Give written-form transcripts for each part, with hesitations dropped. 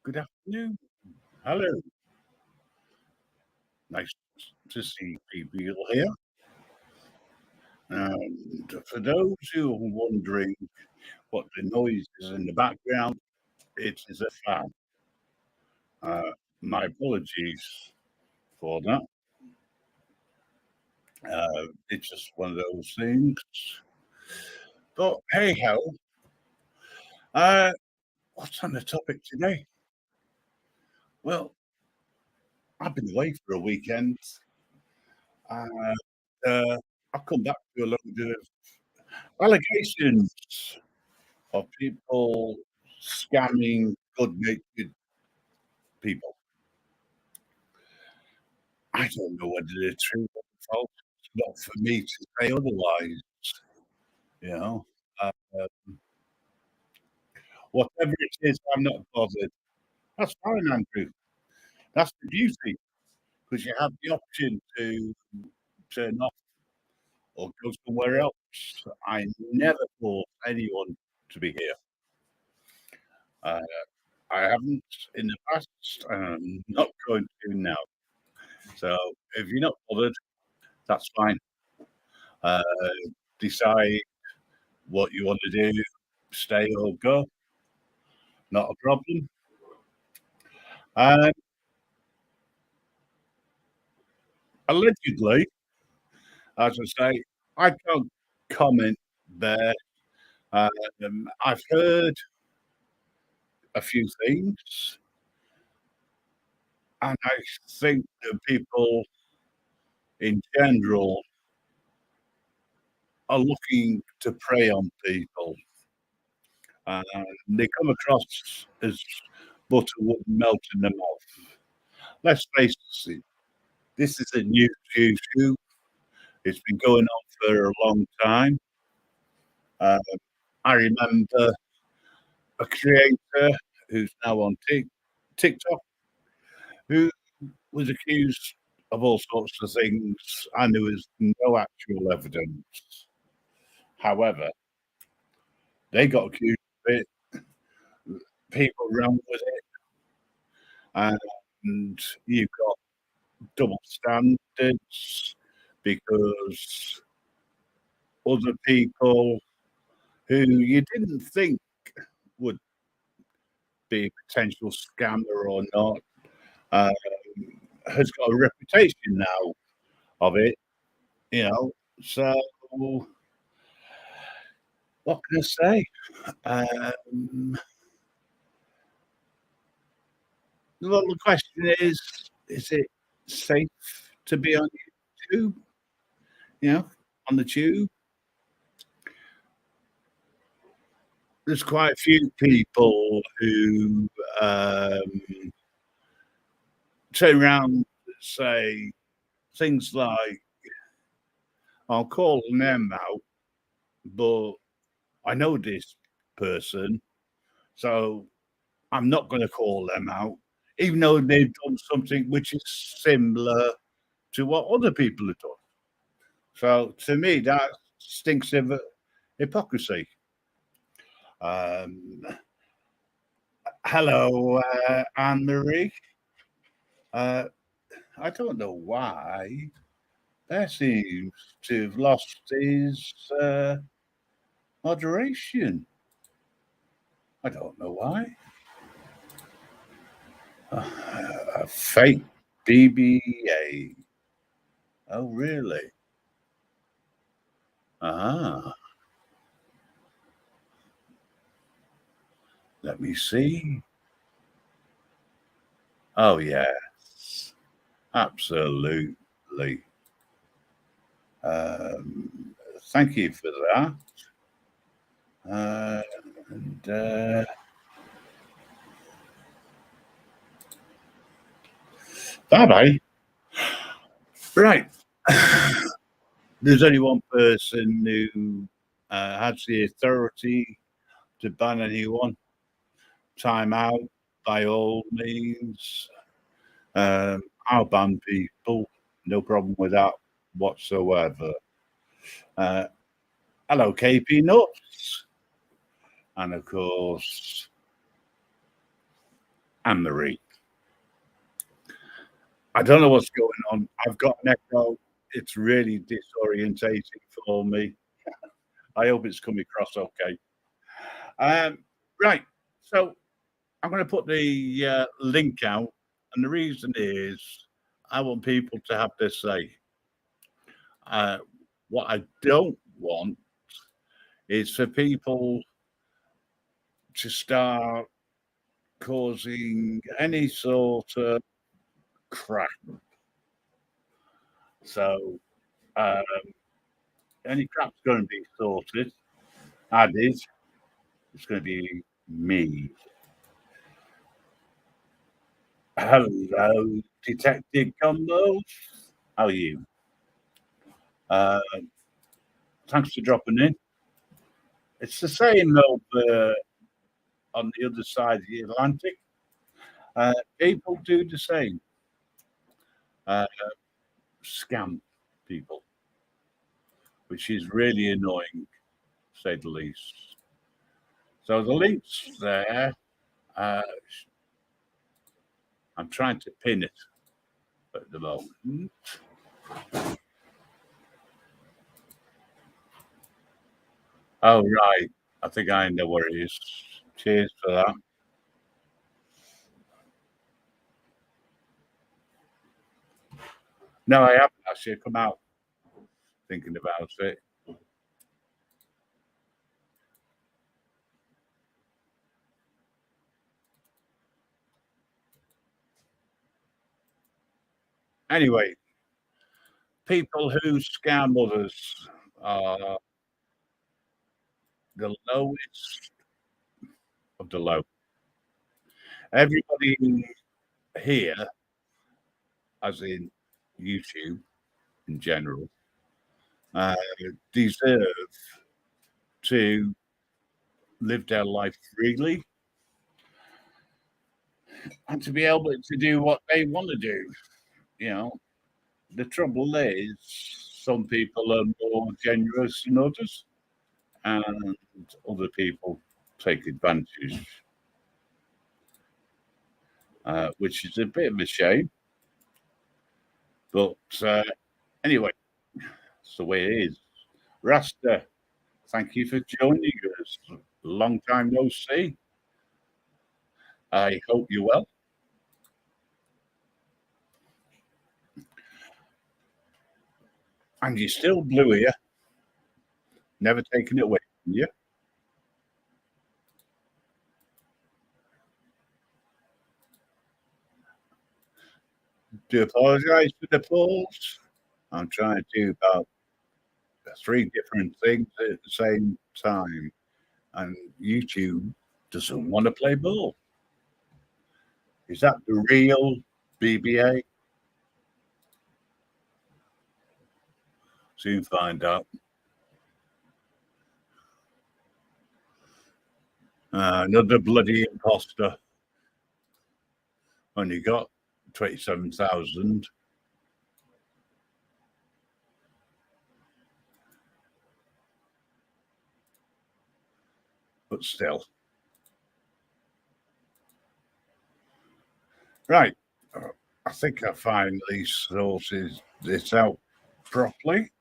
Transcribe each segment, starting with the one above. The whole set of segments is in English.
Good afternoon. Hello. Nice to see people here. And for those who are wondering what the noise is in the background, it is a fan. Uh, my apologies for that. It's just one of those things. But hey ho, uh, what's on the topic today? Well, I've been away for a weekend. And I've come back to a little bit of allegations of people scamming good-natured people. I don't know whether they're true or false. It's not for me to say otherwise, you know. Uh, Whatever it is, I'm not bothered. That's fine, Andrew. That's the beauty, because you have the option to turn off or go somewhere else. I never force anyone to be here. Uh, I haven't in the past, and I'm not going to now. So if you're not bothered, that's fine. Uh, Decide what you want to do, stay or go, not a problem. And allegedly, as I say, I can't comment there. I've heard a few things, and I think that people in general are looking to prey on people. And they come across as butter wouldn't melt in the mouth. Let's face it, this is a new issue. It's been going on for a long time. Uh, I remember a creator who's now on TikTok who was accused of all sorts of things, and there was no actual evidence. However, they got accused of it, people ran with it, and you've got double standards because other people who you didn't think would be a potential scammer or not um, has got a reputation now of it, you know. So what can I say? Well, the question is it safe to be on YouTube? You know, on the tube? There's quite a few people who turn around and say things like, I'll call them out, but I know this person, so I'm not going to call them out, even though they've done something which is similar to what other people have done. So to me, that stinks of hypocrisy. Um, Hello, Anne Marie. Uh, I don't know why there seems to have lost his moderation. I don't know why. A fake BBA. Oh, really? Ah, let me see. Oh, yes, absolutely. Thank you for that. Uh, and bye bye. Right. There's only one person who has the authority to ban anyone. Time out, by all means. I'll ban people. No problem with that whatsoever. Uh, Hello, KP Nuts. And of course, Anne-Marie. I don't know what's going on. I've got an echo. It's really disorientating for me. I hope it's coming across okay. Right. So I'm going to put the link out. And the reason is I want people to have their say. What I don't want is for people to start causing any sort of crap. So any crap's going to be sorted. Added, it's going to be me. Hello, Detective Combos. How are you? Thanks for dropping in. It's the same over on the other side of the Atlantic. People do the same. Scam people, which is really annoying, to say the least. So the link's there. I'm trying to pin it at the moment. Oh, right. I think I know where it is. Cheers for that. No, I haven't actually come out thinking about it. Anyway, people who scam others are the lowest of the low. Everybody here, as in YouTube in general, deserve to live their life freely and to be able to do what they want to do. You know, the trouble is some people are more generous than others, and other people take advantage, which is a bit of a shame. But anyway, it's the way it is. Rasta, thank you for joining us. Long time no see. I hope you're well. And you're still blue here, never taking it away from you. Do apologise for the pause. I'm trying to do about three different things at the same time, and YouTube doesn't want to play ball. Is that the real BBA? Soon find out. Another bloody imposter. Only got 27,000. But still. Right. I think I finally sorted this out properly.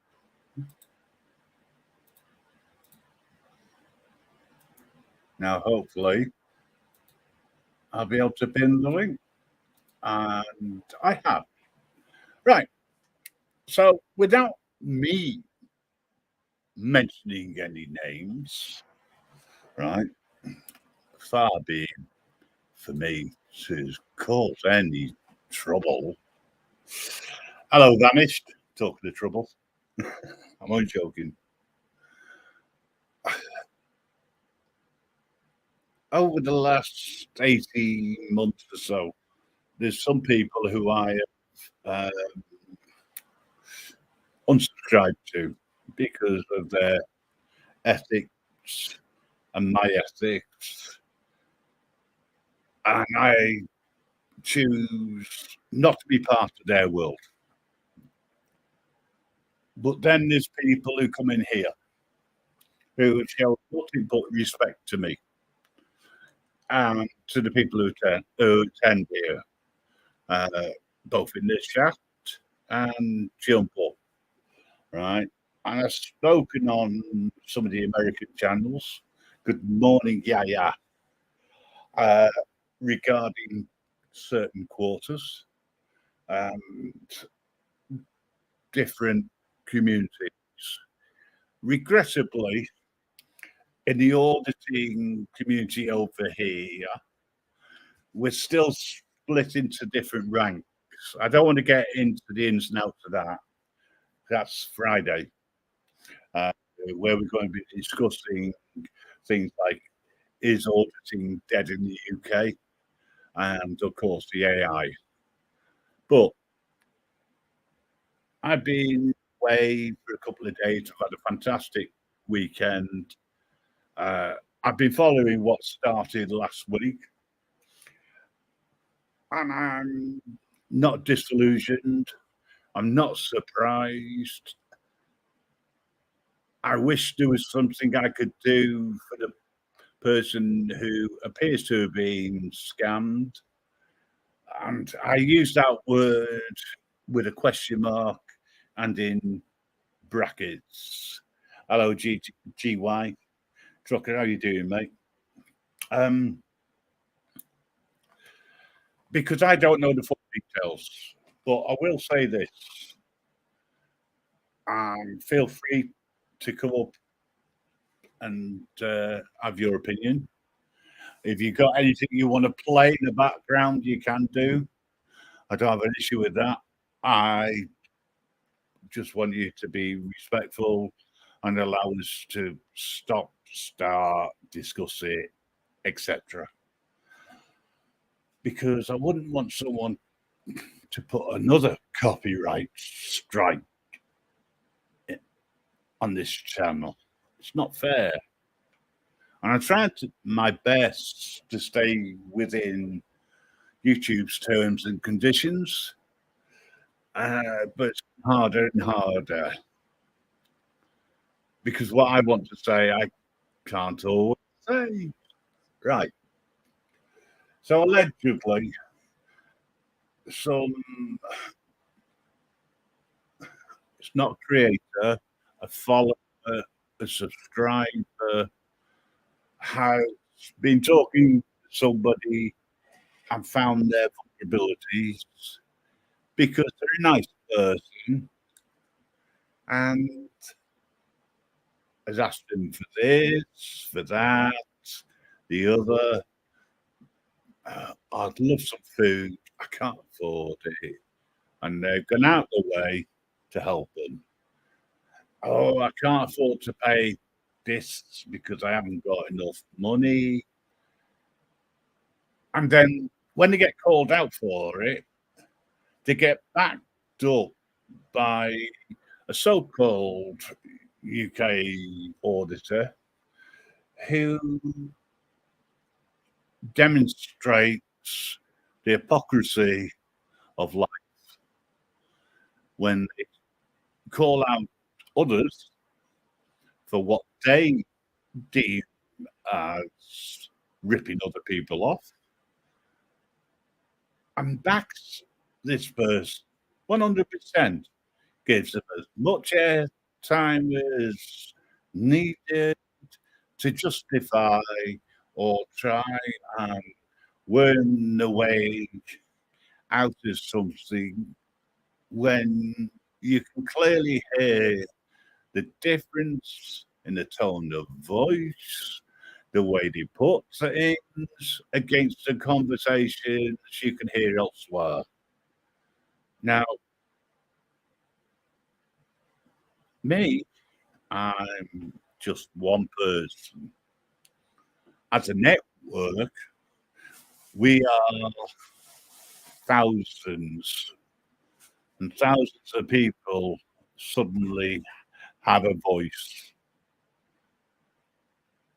Now, hopefully, I'll be able to pin the link. And I have. Right. So, without me mentioning any names, right, far be it for me to cause any trouble. Hello, Vanished. Talking of trouble. I'm only joking. Over the last 18 months or so, there's some people who I have unsubscribed to because of their ethics and my ethics. And I choose not to be part of their world. But then there's people who come in here who show nothing but respect to me. and to the people who attend here, uh, both in the chat and jump up, right? And I've spoken on some of the American channels. Good morning, yeah, uh, regarding certain quarters and different communities. Regrettably, in the auditing community over here, we're still split into different ranks. I don't want to get into the ins and outs of that. That's Friday, uh, where we're going to be discussing things like, is auditing dead in the UK? And of course, the AI. But I've been away for a couple of days. I've had a fantastic weekend. I've been following what started last week, and I'm not disillusioned. I'm not surprised. I wish there was something I could do for the person who appears to have been scammed. And I use that word with a question mark and in brackets. Hello, GY. Trucker, how you doing, mate? Because I don't know the full details, but I will say this. Feel free to come up and have your opinion. If you've got anything you want to play in the background, you can do. I don't have an issue with that. I just want you to be respectful and allow us to stop, start, discuss it, etc. Because I wouldn't want someone to put another copyright strike on this channel. It's not fair. And I'm trying my best to stay within YouTube's terms and conditions, but it's harder and harder because what I want to say, I can't always say. Right. So allegedly, some, it's not a creator, a follower, a subscriber, has been talking to somebody and found their vulnerabilities because they're a nice person and has asked them for this, for that, the other. I'd love some food. I can't afford it. And they've gone out the way to help them. Oh, I can't afford to pay this because I haven't got enough money. And then when they get called out for it, they get backed up by a so-called UK auditor who demonstrates the hypocrisy of life when they call out others for what they deem as ripping other people off and backs this person 100%, gives them as much airtime as needed to justify or try and worm the way out of something when you can clearly hear the difference in the tone of voice, the way they put things against the conversations you can hear elsewhere. Now, me, I'm just one person. As a network, we are thousands and thousands of people suddenly have a voice.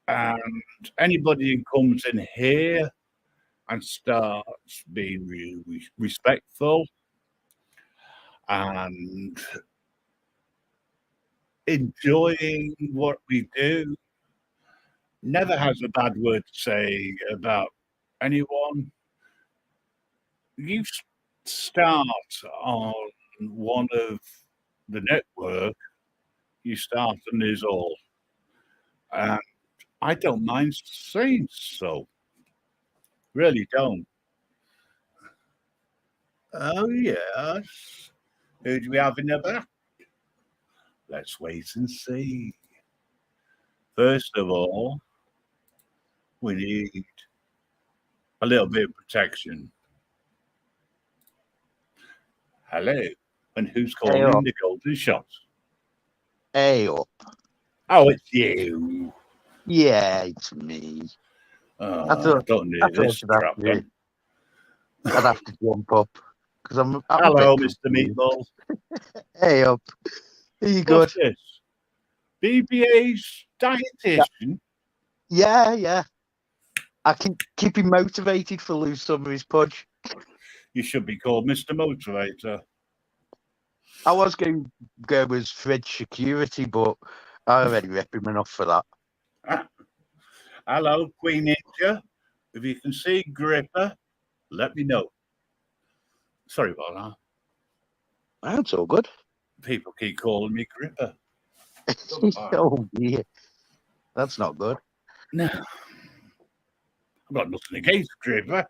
And anybody who comes in here and starts being really respectful and enjoying what we do never has a bad word to say about anyone, you start on one of the network, you start on us all. And I don't mind saying so. Really don't. Oh, yes. Who do we have in the back? Let's wait and see. First of all, we need a little bit of protection. Hello. And who's calling Hey, the golden shot? Hey up. Oh, it's you. Yeah, it's me. I thought, don't I need thought this crap then. I'd have to jump up because I'm a Hello, bit Mr. Meatball. Hey up. Are you What's good? this? BBA's dietitian? Yeah. I can keep him motivated for lose some of his pudge. You should be called Mr. Motivator. I was going to go as fridge security, but I already rip him enough for that. Hello, Queen Ninja. If you can see Gripper, let me know. Sorry about that. That's all good. People keep calling me Gripper. Oh dear. That's not good. No. I've got nothing against Gripper.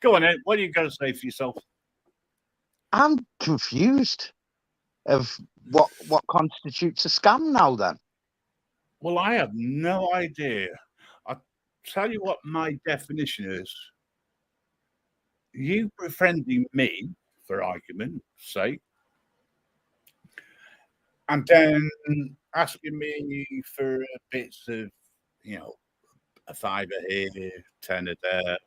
Go on then. What are you going to say for yourself? I'm confused of what constitutes a scam now then. Well, I have no idea. I'll tell you what my definition is. You befriending me, for argument's sake, and then asking me for bits of, a fiver here, tenner there.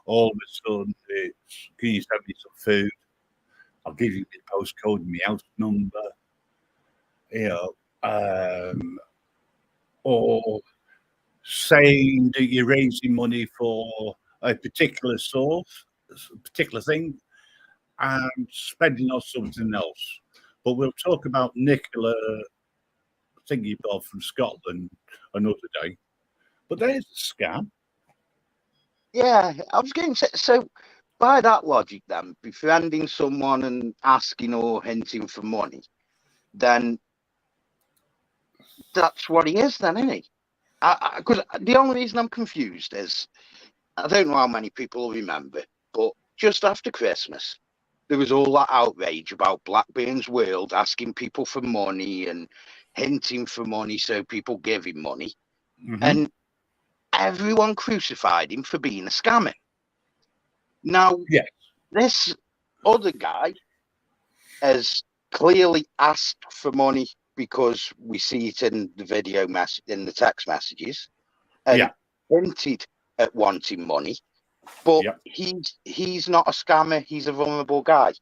All of a sudden, it's, can you send me some food? I'll give you the postcode and my house number. Or saying that you're raising money for a particular source, a particular thing, and spending on something else. But we'll talk about Nicola Thingy Bob from Scotland another day. But there's a scam. Yeah, I was going to say, so by that logic then, befriending someone and asking or hinting for money, then that's what he is then, isn't he? Because the only reason I'm confused is, I don't know how many people remember, but just after Christmas, there was all that outrage about Blackburn's World asking people for money and hinting for money so people give him money. Mm-hmm. And everyone crucified him for being a scammer. Now, yes. This other guy has clearly asked for money because we see it in the video in the text messages, and hinted at wanting money. But he's not a scammer. He's a vulnerable guy.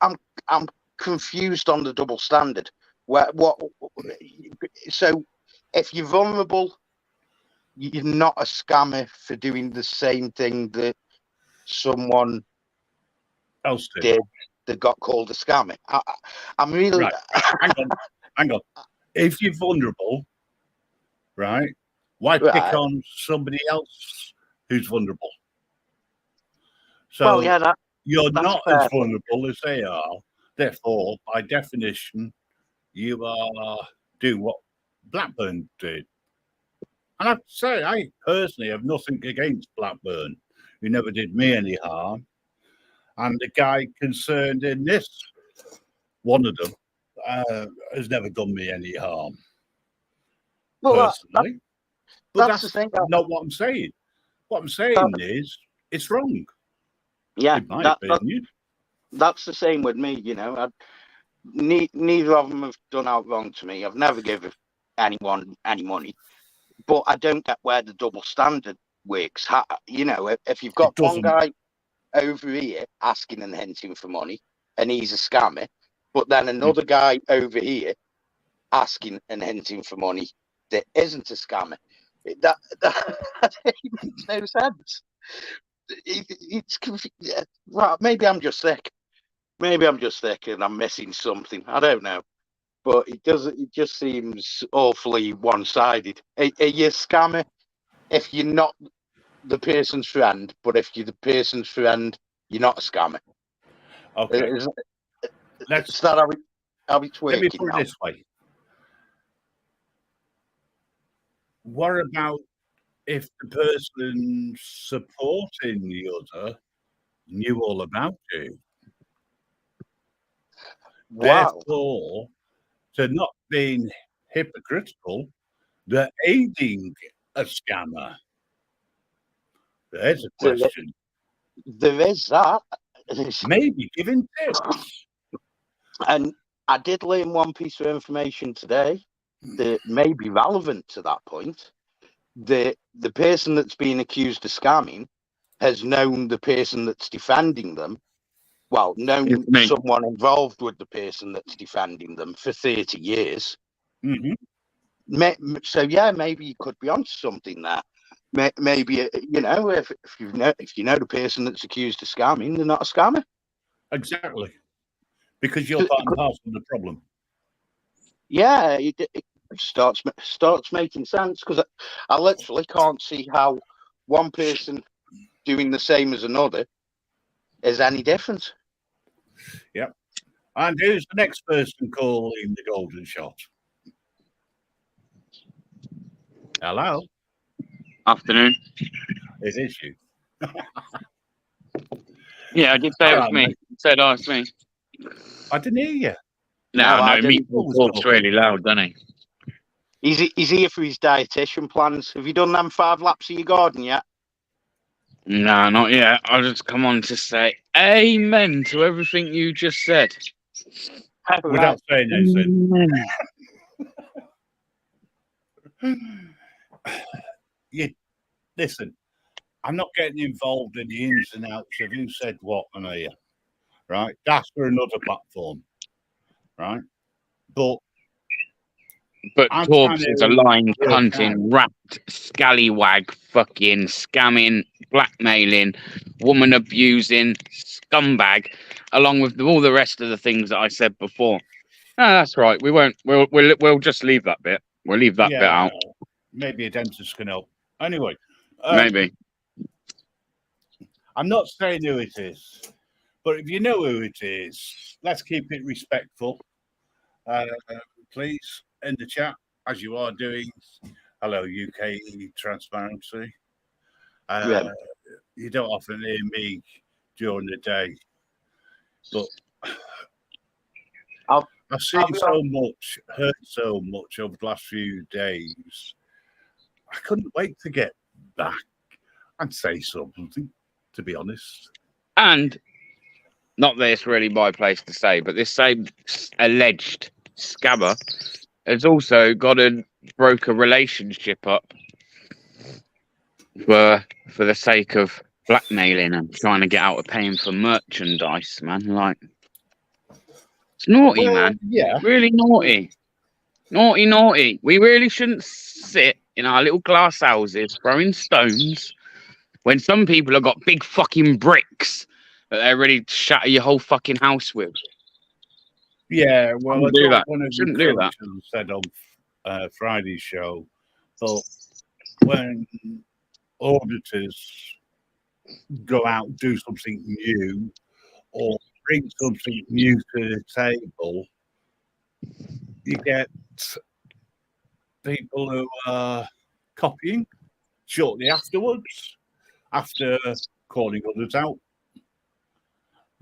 I'm confused on the double standard. So if you're vulnerable, you're not a scammer for doing the same thing that someone else did that got called a scammer. I'm really right. Hang on. If you're vulnerable, right, why pick on somebody else who's vulnerable? So you're not as vulnerable as they are. Therefore, by definition, you are doing what Blackburn did. And I have to say, I personally have nothing against Blackburn, who never did me any harm. And the guy concerned in this, one of them, has never done me any harm, personally. But that's not what I'm saying. What I'm saying is, it's wrong. Yeah, in my opinion. That's the same with me, neither of them have done out wrong to me. I've never given anyone any money. But I don't get where the double standard works. If you've got one guy over here asking and hinting for money, and he's a scammer, but then another guy over here asking and hinting for money that isn't a scammer, that makes no sense. It's well, maybe I'm just sick. Maybe I'm just sick and I'm missing something. I don't know. But it just seems awfully one-sided. Are you a scammer if you're not the person's friend, but if you're the person's friend, you're not a scammer. Okay. Is that how it's working? Let me put it now? this way. What about if the person supporting the other knew all about you? Wow. Therefore, they're not being hypocritical, they're aiding a scammer. There's a question. There is that. Maybe giving tips. And I did learn one piece of information today that may be relevant to that point. The person that's being accused of scamming has known the person that's defending them. Well, known someone involved with the person that's defending them for 30 years. Mm-hmm. So yeah, maybe you could be onto something there. Maybe if you know the person that's accused of scamming, they're not a scammer. Exactly, because you're part and parcel of the problem. Yeah, it starts making sense, because I literally can't see how one person doing the same as another is any different. Yep. And who's the next person calling the golden shot? Hello. Afternoon. It is you. Yeah, I did say it was me. Said it's me. I didn't hear you. No, Meat talks really loud, doesn't he? He's here for his dietitian plans. Have you done them 5 laps of your garden yet? No, not yet. I'll just come on to say amen to everything you just said. Without saying anything. Listen, I'm not getting involved in the ins and outs of who said what on here, right? That's for another platform, right? But Torbs is a lying, cunting, rat, scallywag, fucking scamming, blackmailing, woman abusing, scumbag, along with all the rest of the things that I said before. No, that's right. We won't. We'll just leave that bit. We'll leave that bit out. Maybe a dentist can help. Anyway, maybe. I'm not saying who it is, but if you know who it is, let's keep it respectful. Please, in the chat, as you are doing. Hello, UK Transparency. You don't often hear me during the day, but I've seen so much, heard so much over the last few days. I couldn't wait to get back and say something, to be honest. And not that it's really my place to say, but this same alleged scammer has also broke a relationship up for the sake of blackmailing and trying to get out of paying for merchandise, man. Like, it's naughty, man. Yeah. Really naughty. Naughty. We really shouldn't sit in our little glass houses throwing stones when some people have got big fucking bricks that they're ready to shatter your whole fucking house with. Yeah, well, I shouldn't do that. Said on Friday's show, but when auditors go out and do something new or bring something new to the table, you get people who are copying shortly afterwards, after calling others out.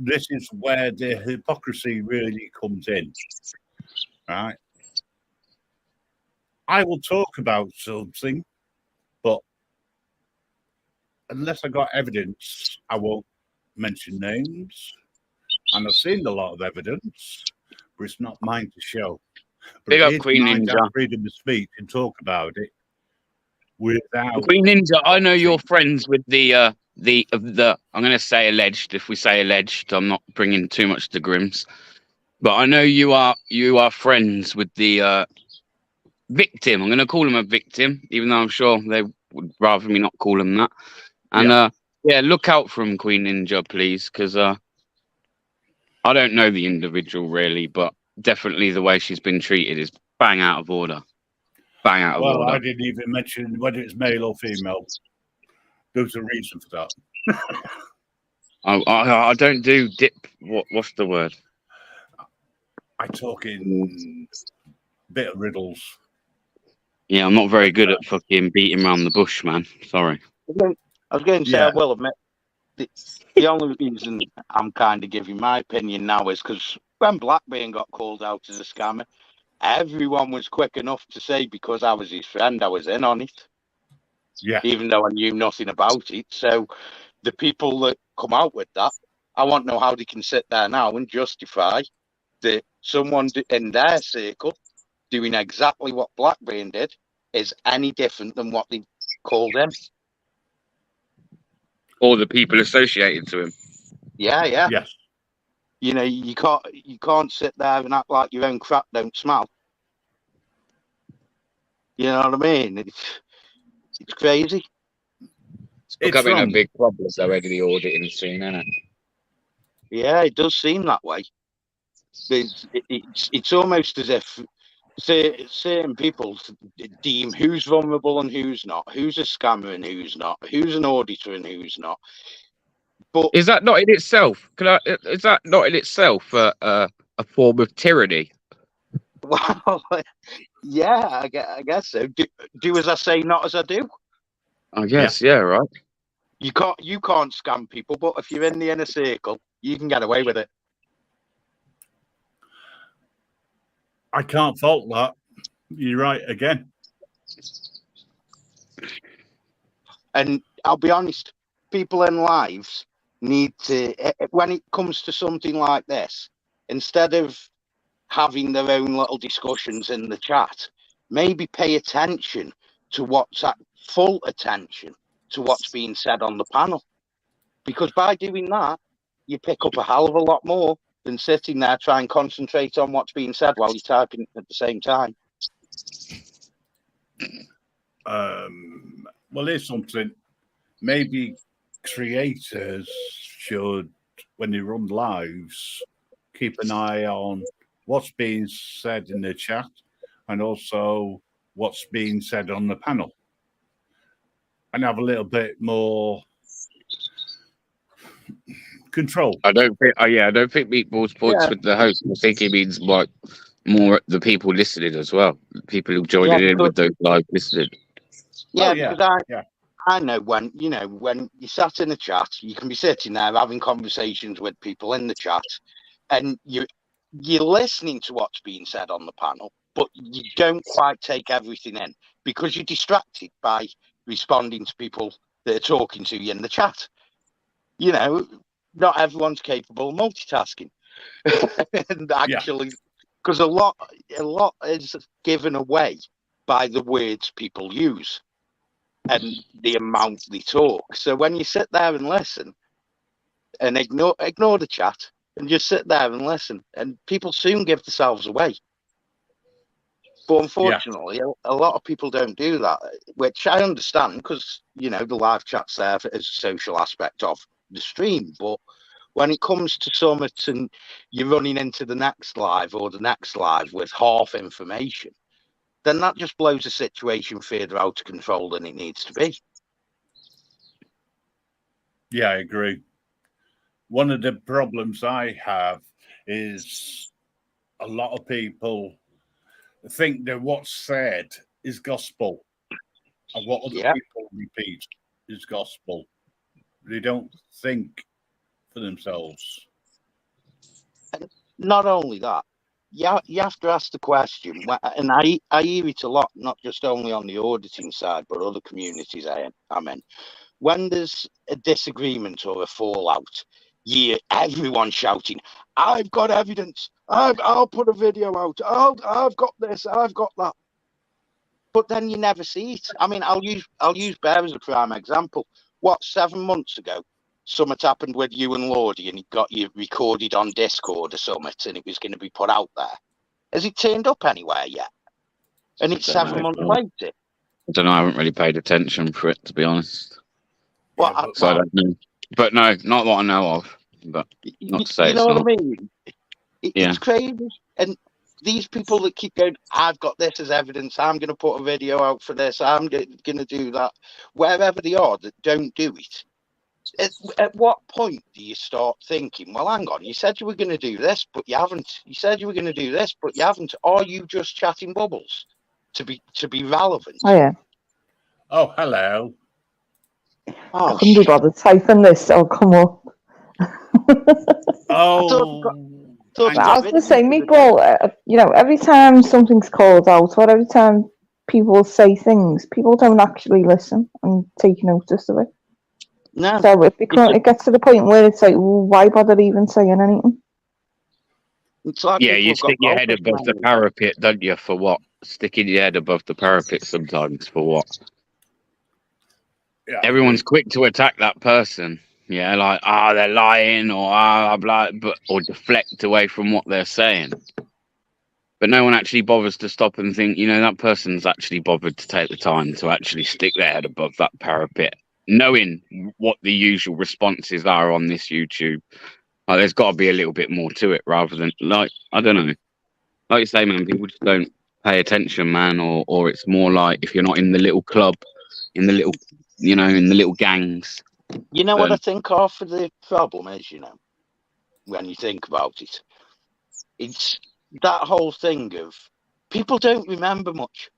This is where the hypocrisy really comes in, right? I will talk about something, but unless I got evidence, I won't mention names. And I've seen a lot of evidence, but it's not mine to show. But Big up Queen Ninja. Freedom of speech and talk about it without Queen Ninja. I know you're friends with the I'm going to say alleged. If we say alleged, I'm not bringing too much to Grimm's, but I know you are friends with the victim. I'm going to call him a victim, even though I'm sure they would rather me not call him that. And look out for him, Queen Ninja, please, because I don't know the individual really, but definitely the way she's been treated is bang out of order. bang out of Well, order. I didn't even mention whether it's male or female. There's a reason for that. I don't do dip. What's the word? I talk in bit of riddles. Yeah, I'm not very good at fucking beating around the bush, man. Sorry. I was going to say, Yeah. I will admit, the only reason I'm kind of giving my opinion now is because when Blackburn got called out as a scammer, everyone was quick enough to say, because I was his friend, I was in on it, Yeah. even though I knew nothing about it. So the people that come out with that, I want to know how they can sit there now and justify that someone in their circle doing exactly what Blackburn did is any different than what they called him. Or the people associated to him. Yeah. Yes. You know, you can't sit there and act like your own crap don't smell. You know what I mean? It's crazy. It's becoming a big problem already, the auditing scene, isn't it? Yeah, it does seem that way. It's almost as if certain people deem who's vulnerable and who's not, who's a scammer and who's not, who's an auditor and who's not. But is that not in itself? Is that not in itself a form of tyranny? well, yeah, I guess so. Do as I say, not as I do. I guess, yeah, right. You can't scam people, but if you're in the inner circle, you can get away with it. I can't fault that. You're right again. And I'll be honest, people in lives need to, when it comes to something like this, instead of having their own little discussions in the chat, maybe pay attention to full attention to what's being said on the panel. Because by doing that, you pick up a hell of a lot more than sitting there trying to concentrate on what's being said while you're typing at the same time. Well, here's something. Maybe creators should, when they run lives, keep an eye on what's being said in the chat and also what's being said on the panel, and have a little bit more control. I don't think Meatball's points with the host. I think he means like more the people listening as well, the people who joined in with those live listening. Yeah, because I know when you sat in a chat, you can be sitting there having conversations with people in the chat, and you're listening to what's being said on the panel, but you don't quite take everything in because you're distracted by responding to people that are talking to you in the chat. You know, not everyone's capable of multitasking, and actually, because a lot is given away by the words people use and the amount they talk. So when you sit there and listen and ignore the chat and just sit there and listen, and people soon give themselves away. But unfortunately, a lot of people don't do that, which I understand because, the live chat's there as a social aspect of the stream. But when it comes to Summit and you're running into the next live or the next live with half information, then that just blows the situation further out of control than it needs to be. Yeah, I agree. One of the problems I have is a lot of people think that what's said is gospel and what other people repeat is gospel. They don't think for themselves. And not only that, you have to ask the question, and I hear it a lot, not just only on the auditing side, but other communities I'm in. When there's a disagreement or a fallout, everyone shouting, "I've got evidence! I'll put a video out! I've got this! I've got that!" But then you never see it. I mean, I'll use Bear as a prime example. 7 months ago, something happened with you and Lordy, and it got you recorded on Discord or something, and it was going to be put out there. Has it turned up anywhere yet? And it's 7 months later. I don't know. I haven't really paid attention for it, to be honest. Well, I don't know. But no, not what I know of. But not to say you know what I mean? It's crazy. And these people that keep going, I've got this as evidence, I'm going to put a video out for this, I'm going to do that, wherever they are that don't do it, at what point do you start thinking, well, hang on, you said you were going to do this, but you haven't. You said you were going to do this, but you haven't. Are you just chatting bubbles to be relevant? Oh yeah. Oh, hello. I couldn't be bothered typing this. Oh, come on. Oh, I was going to say, Meatball, every time something's called out or every time people say things, people don't actually listen and take notice of it. No. So it gets to the point where it's like, well, why bother even saying anything? It's like yeah, you stick your head above the parapet, don't you? For what? Sticking your head above the parapet sometimes for what? yeah, Everyone's quick to attack that person. Yeah, like they're lying or blah, or deflect away from what they're saying. But no one actually bothers to stop and think, that person's actually bothered to take the time to actually stick their head above that parapet, knowing what the usual responses are on this YouTube. Like, there's got to be a little bit more to it rather than, like, I don't know. Like you say, man, people just don't pay attention, man, or it's more like if you're not in the little club, in the little, in the little gangs. You know what I think half of the problem is, when you think about it? It's that whole thing of people don't remember much.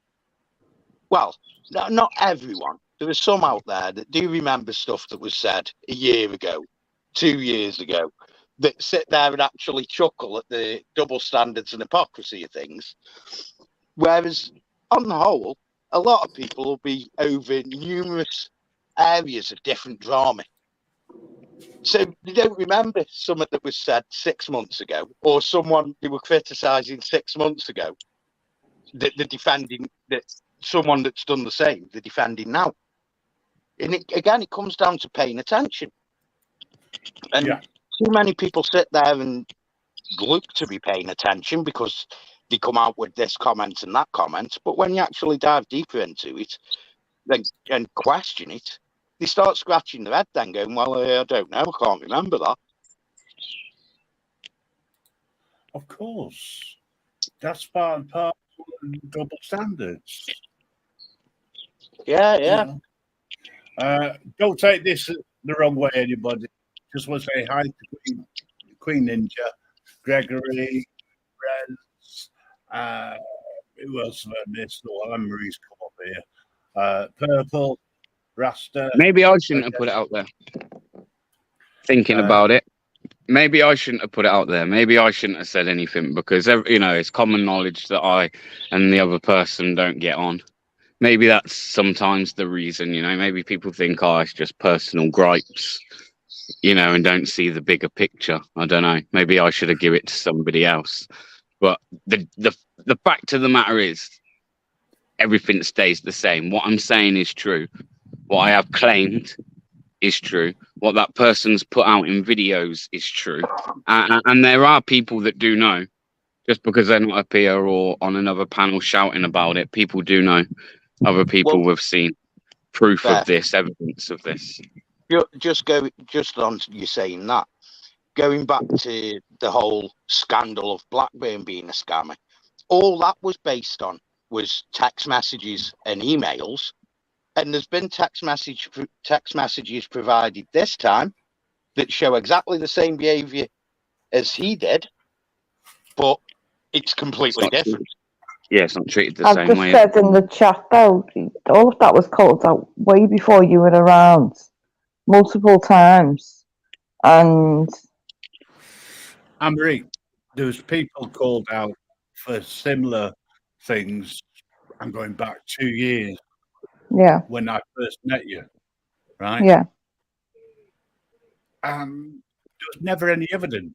Well, not everyone. There are some out there that do remember stuff that was said a year ago, 2 years ago, that sit there and actually chuckle at the double standards and hypocrisy of things. Whereas, on the whole, a lot of people will be over numerous areas of different drama. So they don't remember something that was said 6 months ago, or someone they were criticising 6 months ago. That they're defending, that someone that's done the same, they're defending now. And it comes down to paying attention. And too many people sit there and look to be paying attention because they come out with this comment and that comment. But when you actually dive deeper into it and question it, they start scratching their head then going, well, I don't know, I can't remember that. Of course. That's part of double standards. Yeah. Don't take this the wrong way, anybody. Just want to say hi to Queen Ninja, Gregory, Brent, who else have I missed? Oh, Anne-Marie's come up here. Purple, Rasta. Maybe I shouldn't have put it out there. Thinking about it. Maybe I shouldn't have put it out there. Maybe I shouldn't have said anything because, it's common knowledge that I and the other person don't get on. Maybe that's sometimes the reason, maybe people think, it's just personal gripes, and don't see the bigger picture. I don't know. Maybe I should have given it to somebody else. But the fact of the matter is everything stays the same. What I'm saying is true. What I have claimed is true. What that person's put out in videos is true. And there are people that do know. Just because they're not up here or on another panel shouting about it, people do know. Other people have seen proof of this, evidence of this. Just on you saying that, going back to the whole scandal of Blackburn being a scammer, all that was based on was text messages and emails. And there's been text messages provided this time that show exactly the same behaviour as he did, but it's completely different. Yeah, it's not treated the same way. I've just said in the chat, though, all of that was called out way before you were around, multiple times. And Anne-Marie, there was people called out for similar things. I'm going back 2 years. Yeah. When I first met you, right? Yeah. There was never any evidence,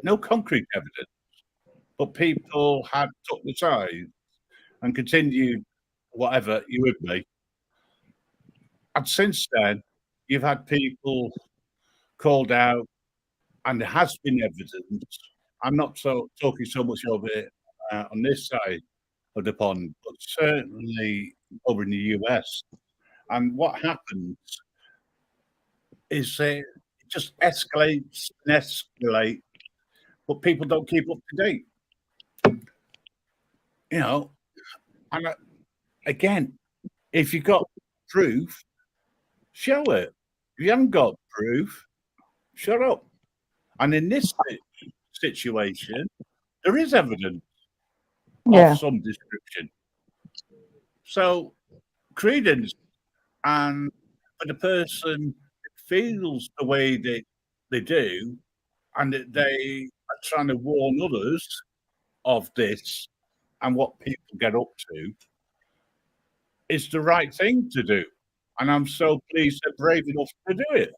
no concrete evidence, but people had took the side and continued whatever you would be. And since then, you've had people called out, and there has been evidence. I'm not talking so much over it on this side of the pond, but certainly over in the US. And what happens is it just escalates and escalates, but people don't keep up to date. You know, and again, if you've got proof, show it. If you haven't got proof, shut up. And in this situation, there is evidence Yeah. of some description. So, credence, and for the person who feels the way they do, and that they are trying to warn others of this and what people get up to, is the right thing to do. And I'm so pleased they're brave enough to do it.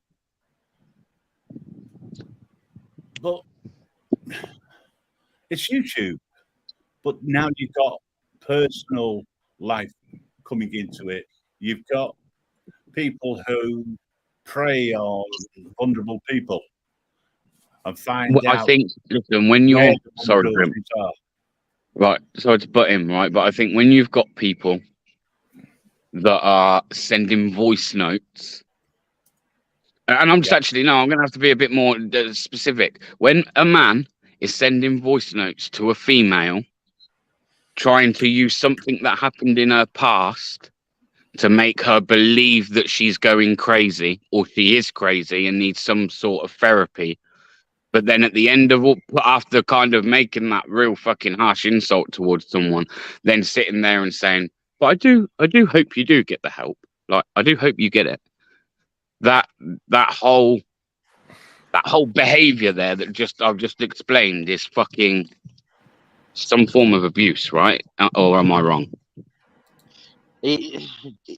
But it's YouTube. But now you've got personal life coming into it. You've got people who prey on vulnerable people and find Well, I out think, listen, when where you're the sorry, Grim, vulnerabilities are. right, sorry to butt in, right, but I think when you've got people that are sending voice notes, and I'm just actually no, I'm going to have to be a bit more specific. When a man is sending voice notes to a female, trying to use something that happened in her past to make her believe that she's going crazy or she is crazy and needs some sort of therapy. But then at the end of all, after kind of making that real fucking harsh insult towards someone, then sitting there and saying, "But I do hope you do get the help. Like, I do hope you get it." That whole behavior there that I've just explained is fucking some form of abuse, right? Or am I wrong? It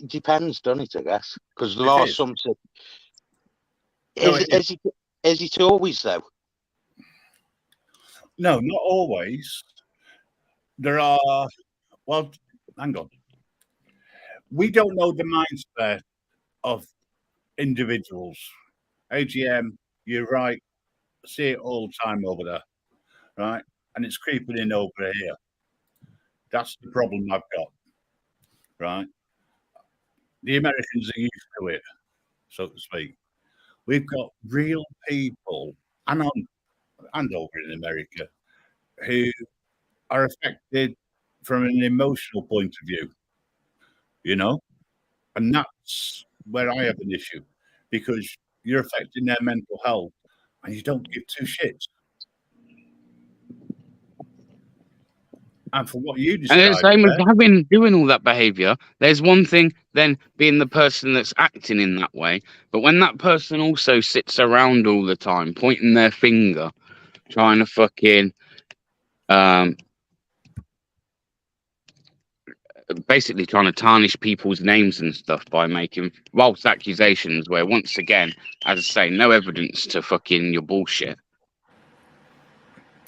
depends, doesn't it? I guess because there It are is. some. No, it is. Is it always though? No, not always. There are, well, hang on. We don't know the mindset of individuals. AGM, you're right. See it all the time over there, right? And it's creeping in over here. That's the problem I've got, right? The Americans are used to it, so to speak. We've got real people, and over in America, who are affected from an emotional point of view, you know? And that's where I have an issue, because you're affecting their mental health and you don't give two shits. And for what you described, And it's the same as doing all that behaviour. There's one thing then being the person that's acting in that way, but when that person also sits around all the time, pointing their finger, trying to fucking basically trying to tarnish people's names and stuff by making false accusations, where once again, as I say, no evidence to fucking your bullshit.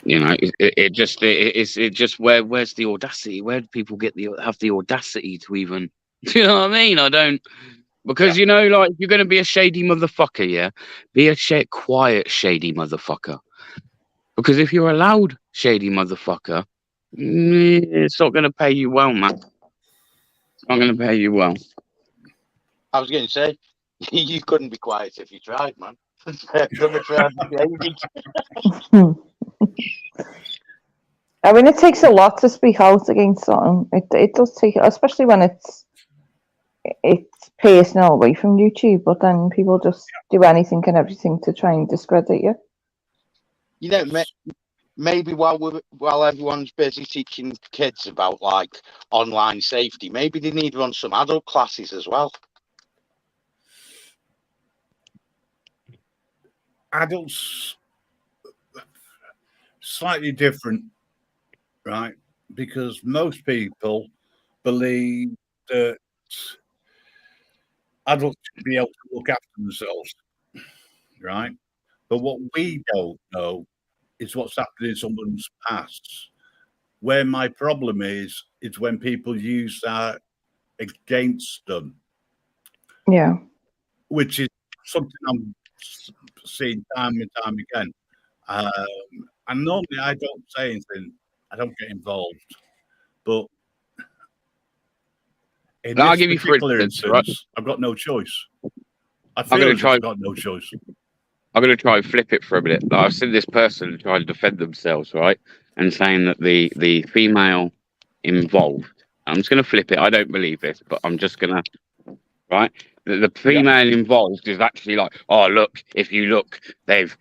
You know, it's just where's the audacity? Where do people have the audacity to even? Do you know what I mean? I don't, because you know, like, you're gonna be a shady motherfucker, yeah. Be a quiet shady motherfucker, because if you're a loud shady motherfucker, it's not gonna pay you well, man. It's not gonna pay you well. I was going to say you couldn't be quiet if you tried, man. I mean, it takes a lot to speak out against something. It does take, especially when it's personal away from YouTube. But then people just do anything and everything to try and discredit you. You know, maybe while everyone's busy teaching kids about like online safety, maybe they need to run some adult classes as well. Adults, slightly different, right? Because most people believe that adults should be able to look after themselves, right? But what we don't know is what's happened in someone's past. Where my problem is when people use that against them. Yeah. Which is something I'm seeing time and time again. And normally I don't say anything. I don't get involved. But in I'll this give you particular instance, right? I've got no choice. I've got no choice. I'm going to try and flip it for a minute. I've seen this person try to defend themselves, right? And saying that the female involved. I'm just going to flip it. I don't believe this, but I'm just going to, right? The female involved is actually like, oh, look, if you look, they've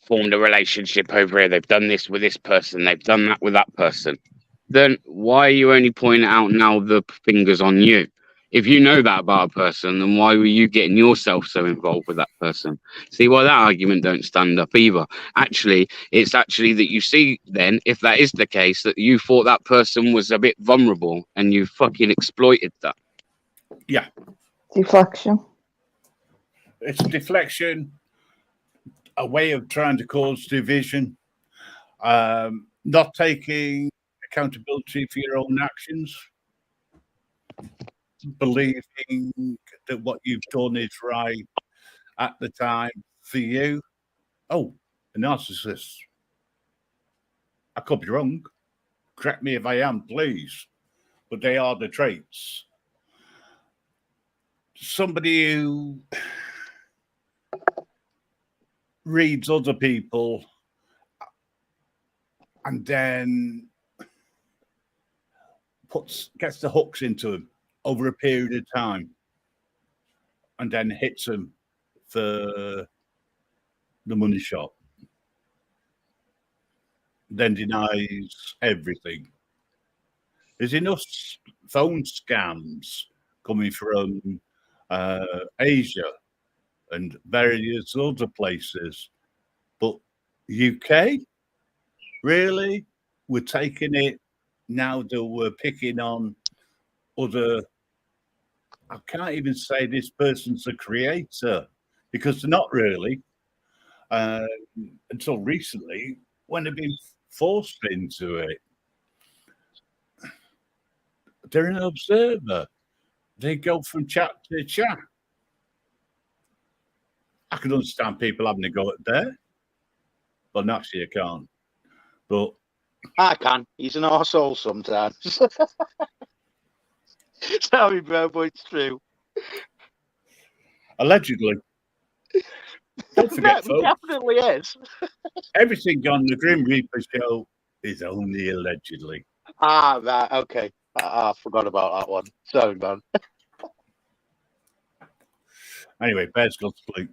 formed a relationship over here. They've done this with this person. They've done that with that person. Then why are you only pointing out now the fingers on you? If you know that about a person, then why were you getting yourself so involved with that person? See why that argument don't stand up either. Actually, it's actually that you see then, if that is the case, that you thought that person was a bit vulnerable and you fucking exploited that. Yeah. Deflection. It's deflection, a way of trying to cause division, not taking accountability for your own actions, believing that what you've done is right at the time for you. Oh, a narcissist. I could be wrong. Correct me if I am, please. But they are the traits. Somebody who reads other people and then gets the hooks into them over a period of time and then hits them for the money shot, then denies everything. There's enough phone scams coming from Asia and various other places, but UK, really? We're taking it now that we're picking on other. I can't even say this person's a creator because they're not really. Until recently, when they've been forced into it, they're an observer. They go from chat to chat. I can understand people having a go at there. Well, naturally, I can't. But I can. He's an arsehole sometimes. Sorry, bro, but it's true. Allegedly. Don't forget, folks. Definitely is. Everything on the Grim Reaper show is only allegedly. Ah, right. Okay. I forgot about that one. Sorry, man. Anyway, Bear's got to sleep.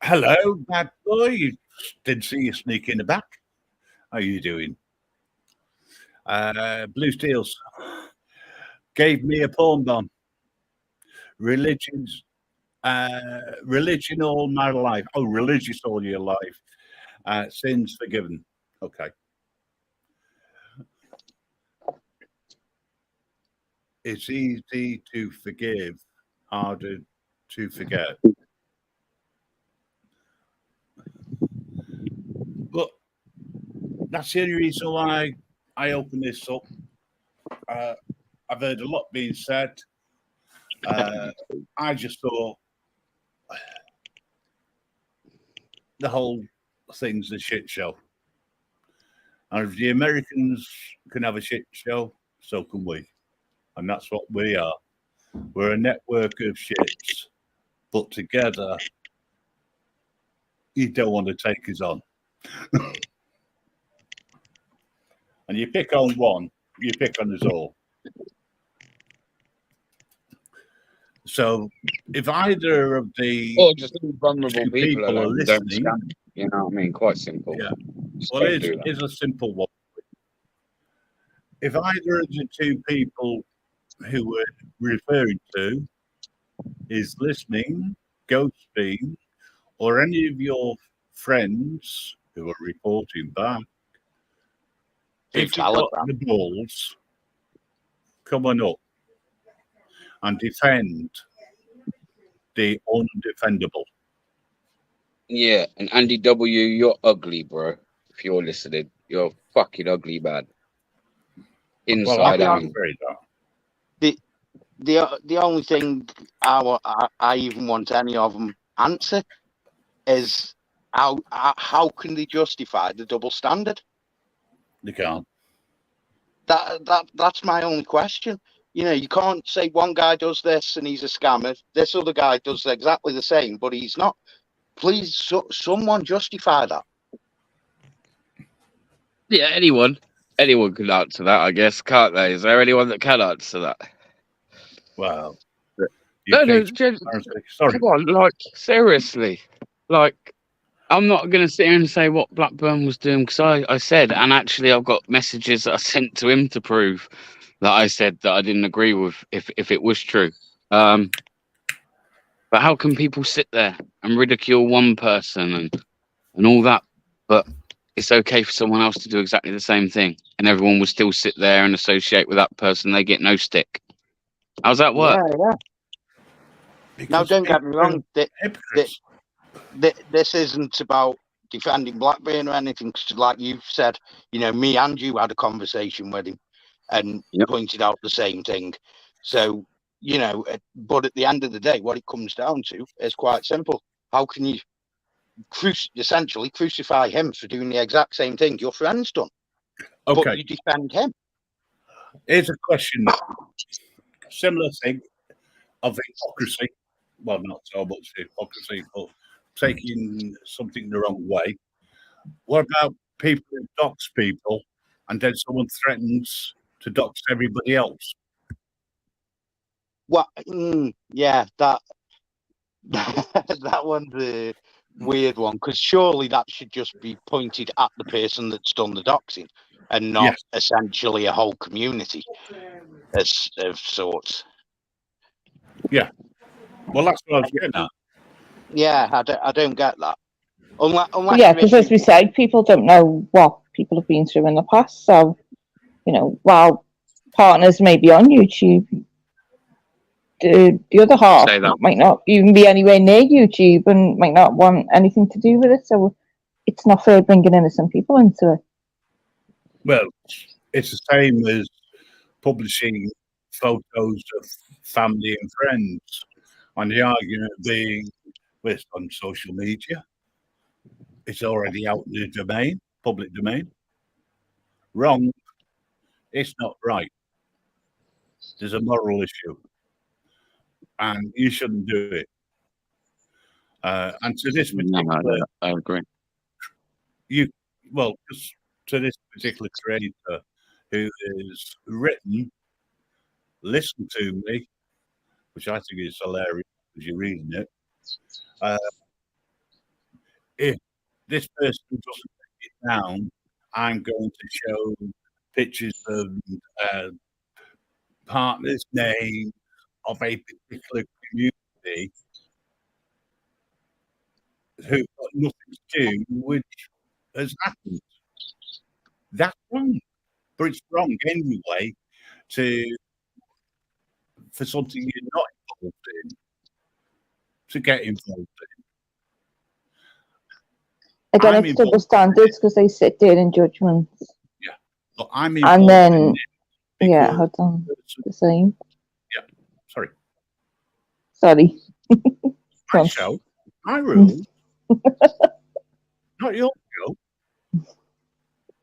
Hello, bad boy. Didn't see you sneak in the back. How are you doing? Blue Steels gave me a porn bomb. Religion all my life. Oh, religious all your life. Sins forgiven. Okay. It's easy to forgive, harder to forget. But that's the only reason why I open this up. I've heard a lot being said. I just thought the whole thing's a shit show. And if the Americans can have a shit show, so can we. And that's what we are. We're a network of shits, but together, you don't want to take us on. And you pick on one, you pick on us all. So if either of the just vulnerable people are listening, you know what I mean? Quite simple. Yeah. Well, it's a simple one. If either of the two people who we're referring to is listening, ghosting, or any of your friends who are reporting back, if you've got the balls, come on up and defend the undefendable. Yeah, and Andy W., you're ugly, bro. If you're listening, you're fucking ugly, man. Inside out. The only thing I even want any of them answer is how can they justify the double standard? They can't. That's my only question. You know, you can't say one guy does this and he's a scammer. This other guy does exactly the same, but he's not. Please, someone justify that. Yeah, anyone can answer that, I guess, can't they? Is there anyone that can answer that? Well, No, sorry. come on, like seriously, like I'm not going to sit here and say what Blackburn was doing because I said, and actually I've got messages that I sent to him to prove that I said that I didn't agree with if it was true. But how can people sit there and ridicule one person and all that, but it's okay for someone else to do exactly the same thing, and everyone will still sit there and associate with that person? They get no stick. How's that work? Yeah. Now, don't get me wrong. This isn't about defending Blackburn or anything. 'Cause like you've said, me and you had a conversation with him and pointed out the same thing. So, but at the end of the day, what it comes down to is quite simple. How can you essentially crucify him for doing the exact same thing your friend's done? Okay. But you defend him. Here's a question. Similar thing of hypocrisy. Well, not so much hypocrisy, but taking something the wrong way. What about people who dox people and then someone threatens to dox everybody else? Well, yeah, that one's a weird one, because surely that should just be pointed at the person that's done the doxing and not essentially a whole community of sorts. Yeah. Well, that's what I was getting at. Yeah, I don't get that. Unless yeah, because as we said, people don't know what people have been through in the past. So, while partners may be on YouTube, the other half might not even be anywhere near YouTube and might not want anything to do with it. So it's not fair bringing innocent people into it. Well, it's the same as publishing photos of family and friends, and the argument being, well, it's on social media. It's already out in the domain, public domain. Wrong. It's not right. There's a moral issue, and you shouldn't do it. And to this particular, I agree. Just to this particular creator who is written, listen to me, which I think is hilarious as you're reading it. If this person doesn't take it down, I'm going to show pictures of partners' name of a particular community who've got nothing to do with has happened. That's wrong. But it's wrong anyway for something you're not involved in to get involved in. Again, it's double standards because they sit there in judgments. Yeah. But I'm involved and then, in hold on. The same. Yeah. Sorry. My show. I rule. Not your show.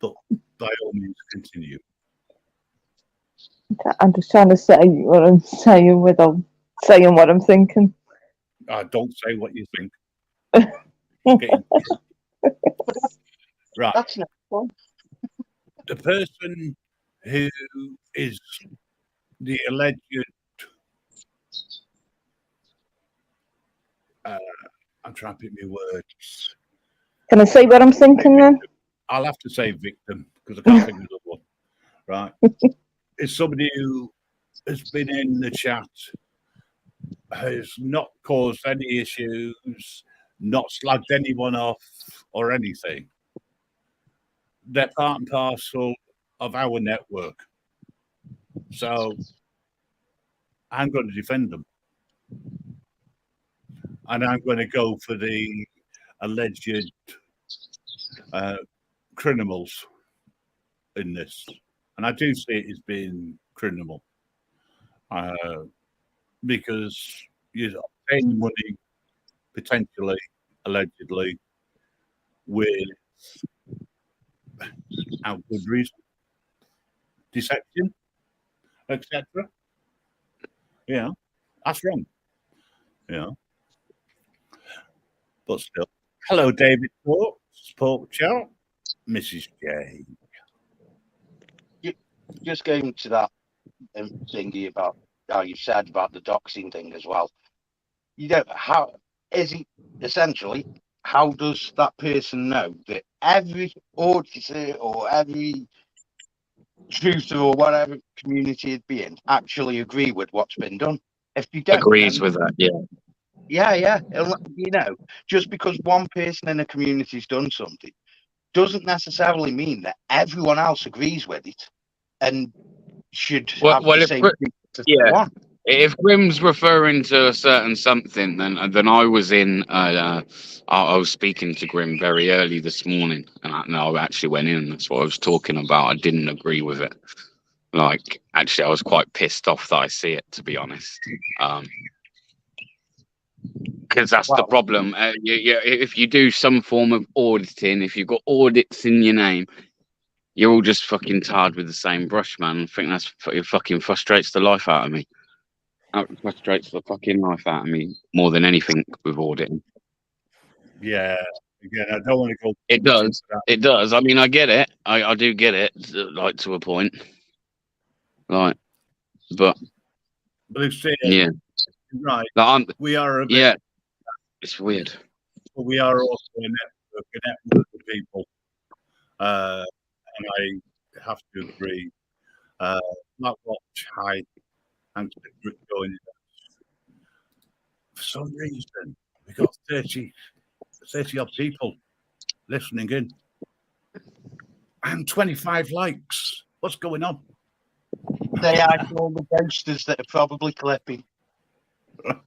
But by all means, continue. I'm just trying to say what I'm saying without saying what I'm thinking. Don't say what you think. Right. That's not fun. The person who is the alleged I'm trying to pick my words. Can I say what I'm thinking then? I'll have to say victim because I can't think of another one. Right. It's somebody who has been in the chat, has not caused any issues, not slagged anyone off or anything. They're part and parcel of our network. So I'm going to defend them. And I'm going to go for the alleged criminals in this. And I do see it as being criminal. Because you're paying money, potentially, allegedly, without good reason, deception, etc. Yeah, that's wrong. Yeah, but still. Hello, David Pork Chat, Mrs. J. just going to that thingy about how you said about the doxing thing as well. You don't. How is it essentially? How does that person know that every auditor or every truther or whatever community it'd be in actually agree with what's been done? If you don't, Agrees then with that, yeah. yeah. You know, just because one person in a community's done something doesn't necessarily mean that everyone else agrees with it and should have the If same thing to yeah, one. if Grim's referring to a certain something, then I was in. I was speaking to Grim very early this morning, and I actually went in. That's what I was talking about. I didn't agree with it. Like, actually, I was quite pissed off that I see it, to be honest. Because that's the problem. If you do some form of auditing, if you've got audits in your name, you're all just fucking tarred with the same brush, man. I think it fucking frustrates the life out of me. It frustrates the fucking life out of me more than anything with auditing. Yeah. Again, I don't want to go. It does. It does. I mean, I get it. I do get it, like, to a point. Like, but it's yeah, right. like, we are a bit, yeah. It's weird. But we are also a network of people, and I have to agree. Not what high and going. For some reason, we got 30 odd people listening in, and 25 likes. What's going on? They are all the ghosters that are probably clipping. I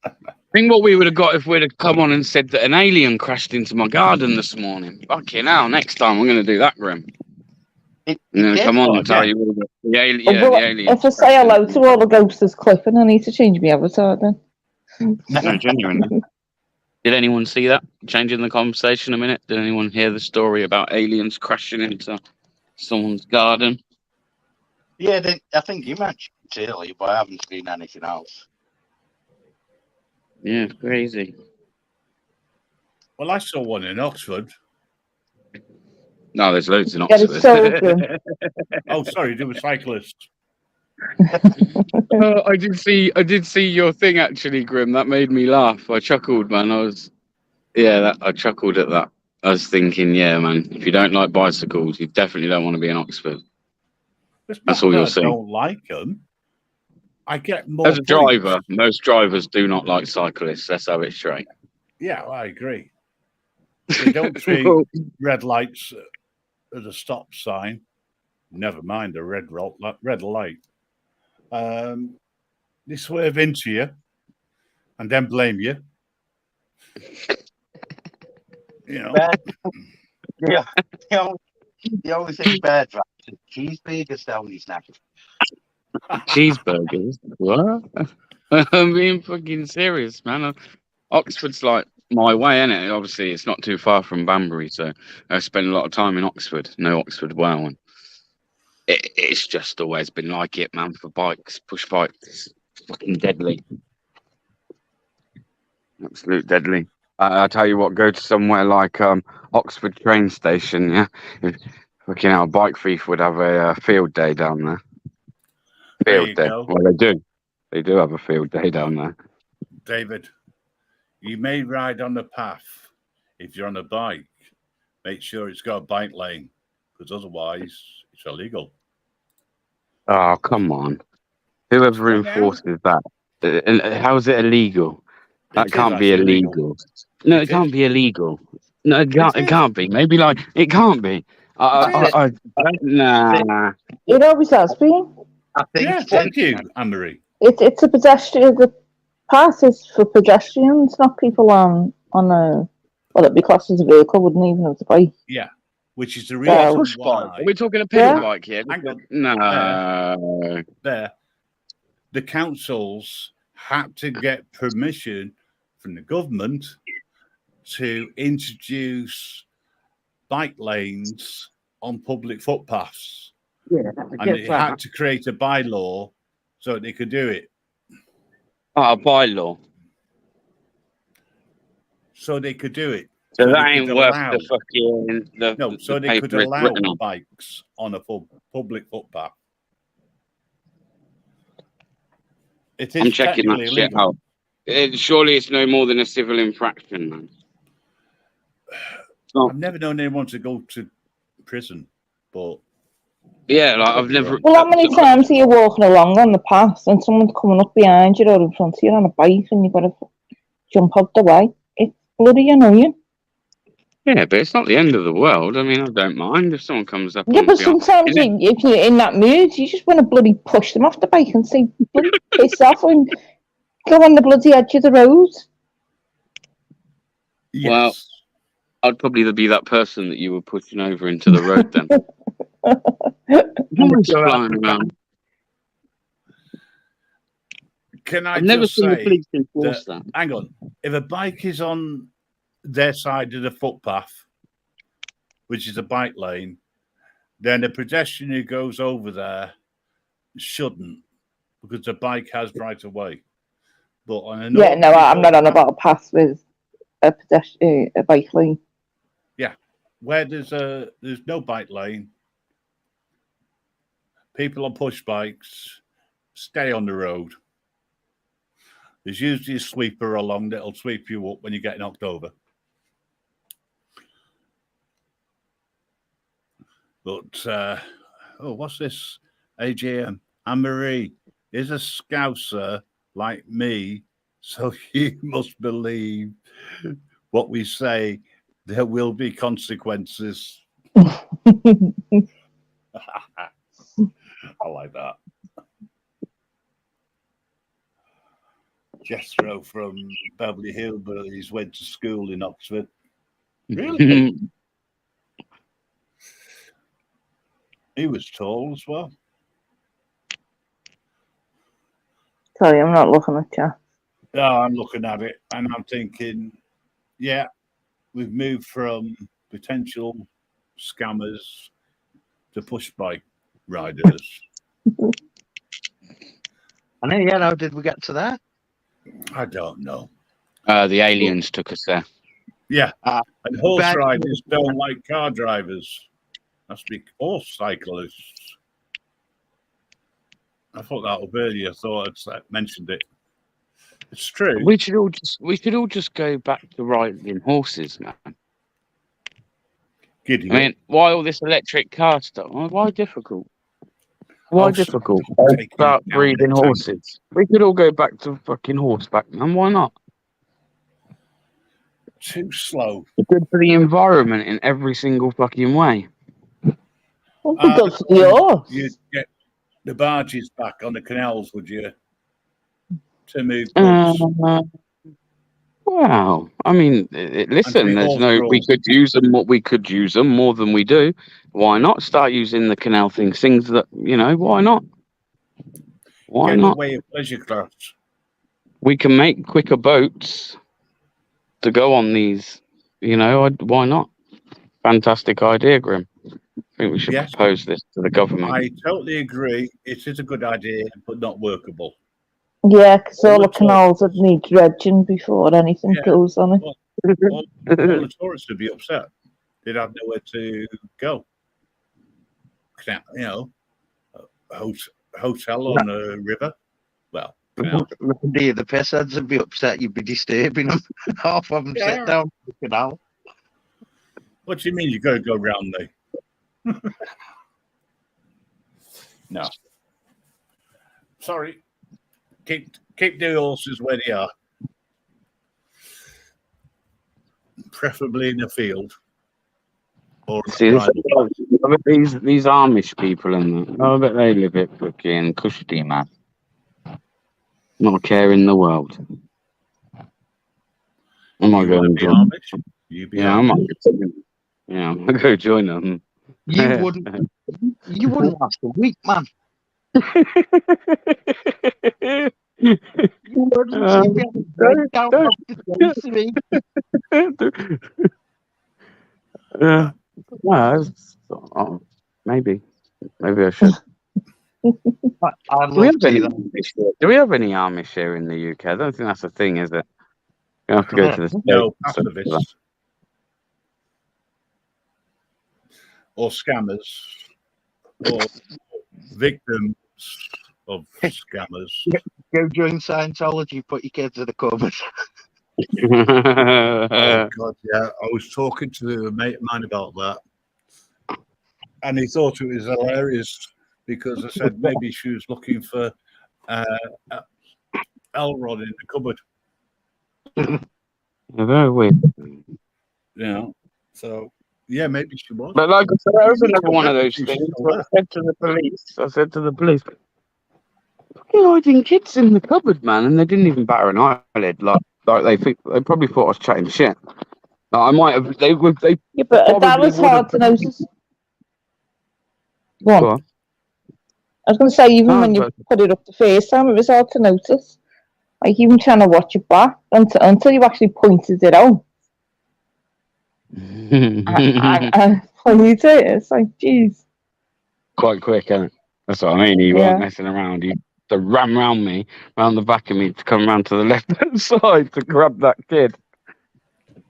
think what we would have got if we'd have come on and said that an alien crashed into my garden this morning. Fucking hell, next time I'm going to do that, Grim. I'm going to come on and tell you all the alien. Yeah, the alien. If I say hello to all the ghosters clipping, I need to change my avatar then. No, genuinely. Did anyone see that? Changing the conversation a minute. Did anyone hear the story about aliens crashing into someone's garden? Yeah, I think you mentioned it earlier, but I haven't seen anything else. Yeah, it's crazy. Well, I saw one in Oxford. No, there's loads in Oxford. Oh, sorry, there were cyclists. I did see your thing actually, Grim. That made me laugh. I chuckled, man. I chuckled at that. I was thinking, yeah, man, if you don't like bicycles, you definitely don't want to be in Oxford. That's all you're saying. I don't like them. I get more. As a driver, most drivers do not like cyclists. Let's have it straight. Yeah, well, I agree. They don't treat red lights as a stop sign. Never mind a red light. They swerve into you and then blame you. You know. Yeah. The only thing bad right is cheeseburgers down these now. Cheeseburgers? What? I'm being fucking serious, man. Oxford's like my way, innit? Obviously, it's not too far from Banbury, so I spend a lot of time in Oxford. Know Oxford well, and it's just always been like it, man. For bikes, push bikes, it's fucking deadly, absolute deadly. I tell you what, go to somewhere like Oxford train station, yeah. Fucking hell, a bike thief would have a field day down there. Field day. Well, they do. They do have a field day down there. David, you may ride on the path. If you're on a bike, make sure it's got a bike lane, because otherwise it's illegal. Oh, come on. Whoever enforces that? How is it illegal? That can't be illegal. No, it can't be illegal. No, it can't be. Maybe like it can't be. Nah. It always has been. I think. Yeah, thank you, Anne-Marie. It's a pedestrian. The path is for pedestrians, not people on a. Well, it'd be classed as a vehicle, wouldn't even have to bike. Yeah, which is the reason push bike. Are we talking a pedal bike here? No. There. The councils had to get permission from the government to introduce bike lanes on public footpaths. Yeah, and they had to create a bylaw so they could do it. Oh, a bylaw. So they could do it. So that ain't worth the fucking... No, so they could allow bikes on a public footpath. It I'm is checking that technically shit illegal. out. Surely it's no more than a civil infraction, man. Oh. I've never known anyone to go to prison, but Yeah, like I've never. Well, how many times are you walking along on the path and someone's coming up behind you or in front of you on a bike and you've got to jump out the way? It's bloody annoying. Yeah, but it's not the end of the world. I mean, I don't mind if someone comes up. Yeah, but sometimes if you're in that mood, you just want to bloody push them off the bike and say, bloody piss off and go on the bloody edge of the road. yes. Well, I'd probably be that person that you were pushing over into the road then. Flying around. Can I I've never just seen the say police enforce that. hang on, if a bike is on their side of the footpath, which is a bike lane, then a pedestrian who goes over there shouldn't, because the bike has right of way. But on an yeah, no, I'm not on about a path with a pedestrian, a bike lane. Yeah, where there's no bike lane, people on push bikes stay on the road. There's usually a sweeper along that'll sweep you up when you get knocked over. But what's this? AJM Anne-Marie is a Scouser like me, so you must believe what we say. There will be consequences. I like that. Jethro from Beverly Hillbillies went to school in Oxford. Really? He was tall as well. Sorry, I'm not looking at you. No, I'm looking at it and I'm thinking, yeah, we've moved from potential scammers to push bike riders. I know, yeah, how did we get to that? I don't know. The aliens took us there. Yeah. And horse Bad- riders don't like car drivers. Must be horse cyclists. I thought that was earlier. I thought I'd mentioned it. It's true. We should all just go back to riding horses, man. Giddy I mean, why all this electric car stuff? Why difficult? Why Oh, difficult? take you Start down breeding the tank. horses. We could all go back to fucking horseback, man. Why not? Too slow. It's good for the environment in every single fucking way. Well, because yours. You'd get the barges back on the canals, would you? To move goods. Wow. I mean, listen, there's horse no. We drawn. could use them. What we could use them more than we do. Why not start using the canal things? Things that Why not? Why Get not? away of pleasure crafts. We can make quicker boats to go on these. Why not? Fantastic idea, Grim. I think we should Yes. propose this to the government. I totally agree. It is a good idea, but not workable. Yeah, because all the Well, canals would need dredging before anything Yeah. goes on it. All the tourists would be upset. They'd have nowhere to go. A hotel on a river. Well, The piss heads would be upset. You'd be disturbing them. Half of them sit down in the canal. what do you mean you got to go round there? No. Sorry. Keep the horses where they are. Preferably in the field. Or See, I bet these Amish people I bet they live it fucking cushy, man. Not a care in the world. I might go and join. Yeah, I might. Yeah, I'm gonna go join them. You wouldn't last a week, man. You wouldn't. Maybe I should. Do we have any Amish here in the UK? I don't think that's a thing, is it? You have to go to the No, States. pacifists. Or scammers. Or victims of scammers. Go join Scientology. Put your kids in the cupboard. Oh God, yeah. I was talking to a mate of mine about that, and he thought it was hilarious because I said maybe she was looking for Elrod in the cupboard. Very weird. You know, so yeah, maybe she was. But like I said, that was another one of those things. Where I said to the police, "Fucking hiding kids in the cupboard, man," and they didn't even batter an eyelid. Like they probably thought I was chatting shit. Like, I might have. They Yeah, but that was hard to notice. Go on. I was going to say, even when you put it up the first time, it was hard to notice. Like, even trying to watch it back until you actually pointed it out. I played it. It's like, jeez. Quite quick, isn't it? That's what I mean. He weren't messing around. He ran round me, round the back of me, to come round to the left-hand side to grab that kid.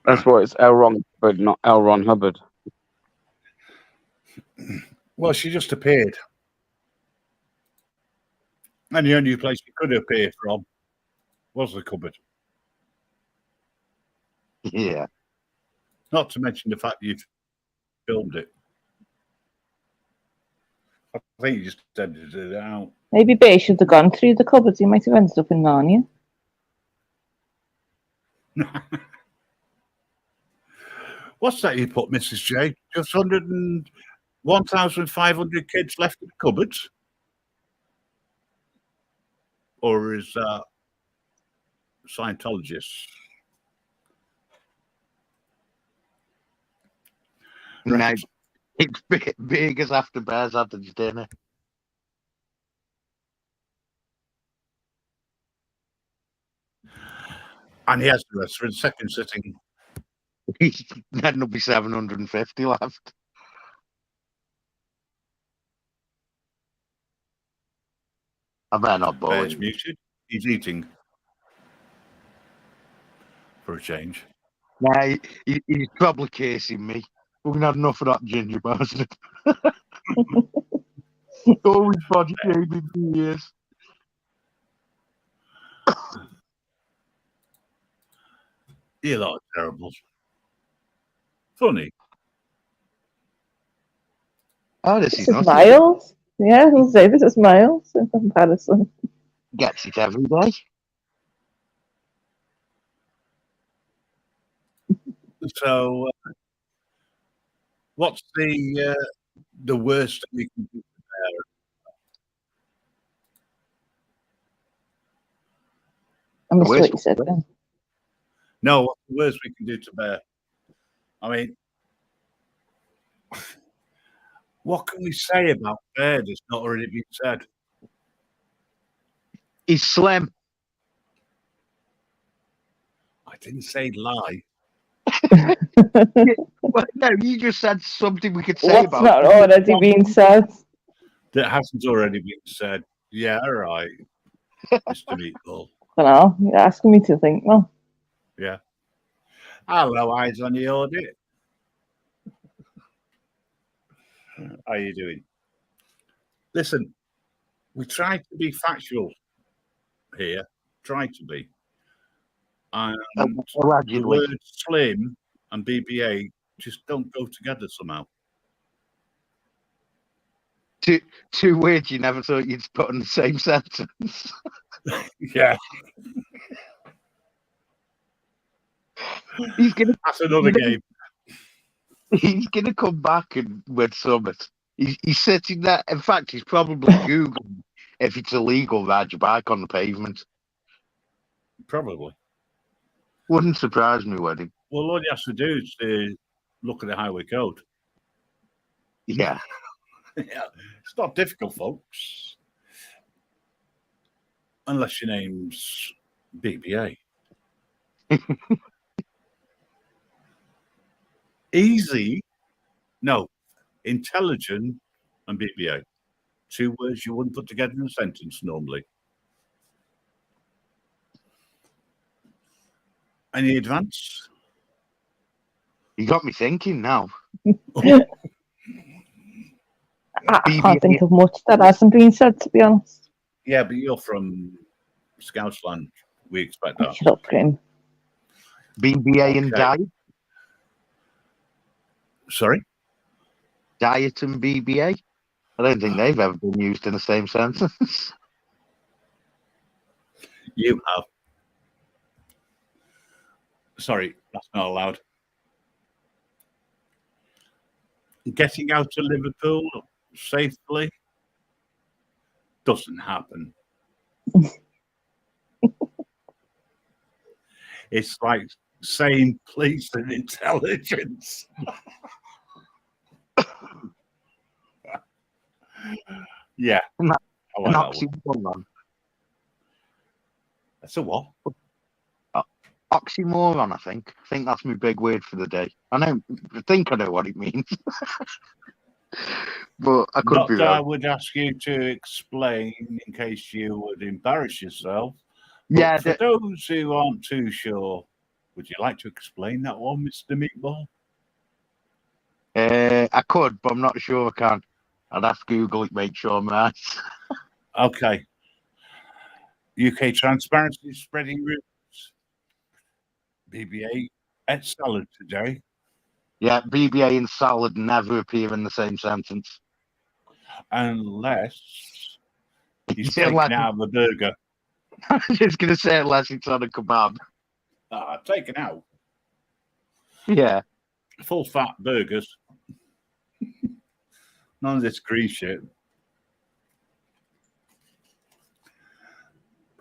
That's why it's L. Ron Hubbard, not L. Ron Hubbard. Well, she just appeared. And the only place she could appear from was the cupboard. Yeah. Not to mention the fact you filmed it. I think you just edited it out. Maybe Bay should have gone through the cupboards. He might have ended up in Narnia. What's that you put, Mrs. J? Just 1,500 kids left in the cupboards? Or is that Scientologists? No, it's big as after Bears had his dinner. And he has the rest for the second sitting. Then there'll be 750 left. I better not bore Bear's you. muted. He's eating. For a change. No, he's probably casing me. We've had enough of that ginger bastard. Always body shaming for years. You lot are terrible. Funny. Oh, this is Miles. Yeah, I'll say this is Miles in comparison. Gets it every day. So, what's the worst we can do to Bear? I missed what you said then. No, what's the worst we can do to Bear? I mean, what can we say about Bear that's not already been said? He's slim. I didn't say lie. Well, no, you just said something we could say about. What's not already been said? That hasn't already been said. Yeah, all right, Mr. Meatball. I know. You're asking me to think now. Yeah. Hello, eyes on the audit. How are you doing? Listen, we try to be factual here. Try to be. And the word slim and BBA just don't go together somehow. Two words you never thought you'd put in the same sentence. Yeah. That's another game. He's gonna come back and with Summit. He's sitting there. In fact, he's probably Googling if it's illegal to ride your bike on the pavement. Probably. Wouldn't surprise me, would it? Well, all you have to do is look at the highway code. Yeah. Yeah. It's not difficult, folks. Unless your name's BBA. Easy. No. Intelligent and BBA. Two words you wouldn't put together in a sentence normally. Any advance? You got me thinking now. I can't think of much that hasn't been said, to be honest. Yeah, but you're from Scousland. We expect that. Shut up, Grim. BBA and Okay. diet. Sorry? Diet and BBA. I don't think they've ever been used in the same sentence. You have. Sorry, that's not allowed. Getting out to Liverpool safely doesn't happen. It's like saying police and intelligence. Yeah. An I like that one. oxymoron. That's a what? Oxymoron, I think. I think that's my big word for the day. I think I know what it means. But I could Not be that I wrong. would ask you to explain in case you would embarrass yourself. Yeah, But for those who aren't too sure, would you like to explain that one, Mr. Meatball? I could, but I'm not sure I can. I'd have to Google it, make sure I'm right. Okay. UK transparency is spreading rumors. BBA ate salad today. Yeah, BBA and salad never appear in the same sentence. Unless he's Yeah, taken like- out of a burger. I was just going to say unless it's on a kebab. Taken out. Yeah. Full fat burgers. None of this grease shit.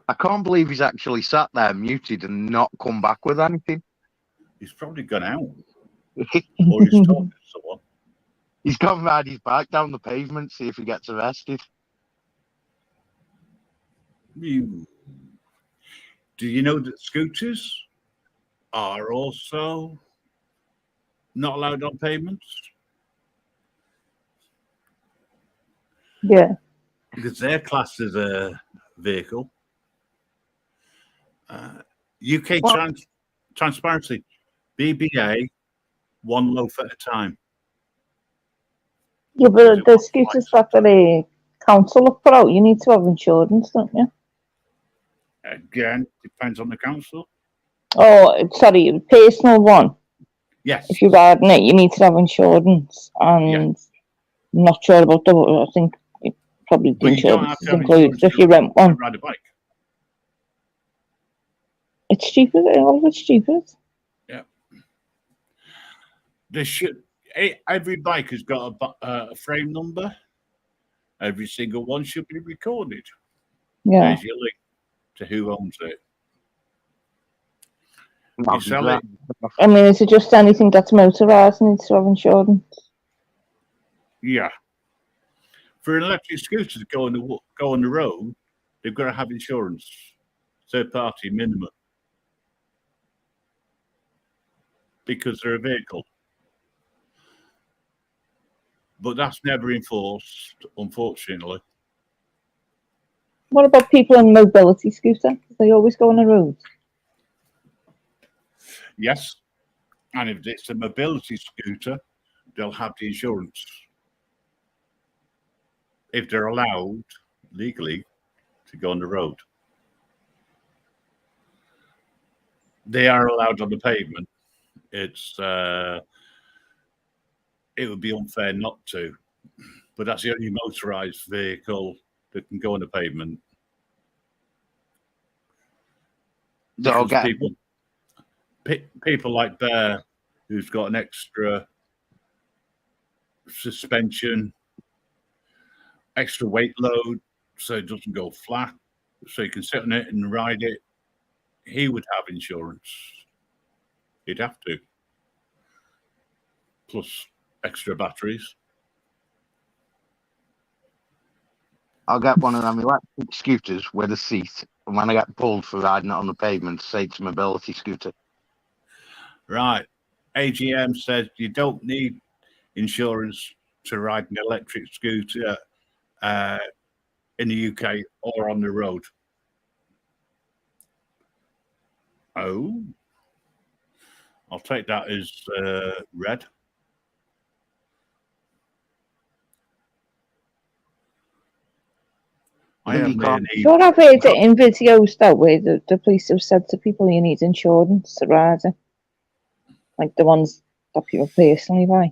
I can't believe he's actually sat there muted and not come back with anything. He's probably gone out. Or he's talking to someone. He's gone ride his bike down the pavement, see if he gets arrested. Do you know that scooters are also not allowed on pavements? Yeah. Because they're classed as a vehicle. UK transparency, BBA, one loaf at a time. Yeah, but the scooters that the council have put out, you need to have insurance, don't you? Again, depends on the council. Oh, sorry, personal one. Yes. If you're riding it, you need to have insurance. And I'm not sure about the. I think it probably the But you don't have insurance to is have included insurance if you rent to one. ride a bike. It's cheaper. All of it's cheaper. Yeah. Every bike has got a frame number. Every single one should be recorded. Yeah. There's your link to who owns it. You sell it. I mean, is it just anything that's motorised needs to have insurance? Yeah. For an electric scooter to go on the road, they've got to have insurance, third party minimum, because they're a vehicle. But that's never enforced, unfortunately. What about people on mobility scooter? They always go on the road. Yes. And if it's a mobility scooter, they'll have the insurance. If they're allowed legally to go on the road. They are allowed on the pavement. It would be unfair not to, but that's the only motorized vehicle that can go on the pavement. So Because people like Bear, who's got an extra suspension, extra weight load, so it doesn't go flat, so you can sit on it and ride it, he would have insurance. He'd have to. Plus extra batteries. I'll get one of them electric scooters with a seat, and when I get pulled for riding it on the pavement, say it's a mobility scooter. Right. AGM says you don't need insurance to ride an electric scooter in the UK or on the road. Oh. I'll take that as red. I have made Sure, I've heard it in videos though, where the police have said to people, "You need insurance to ride it," like the ones that people personally buy.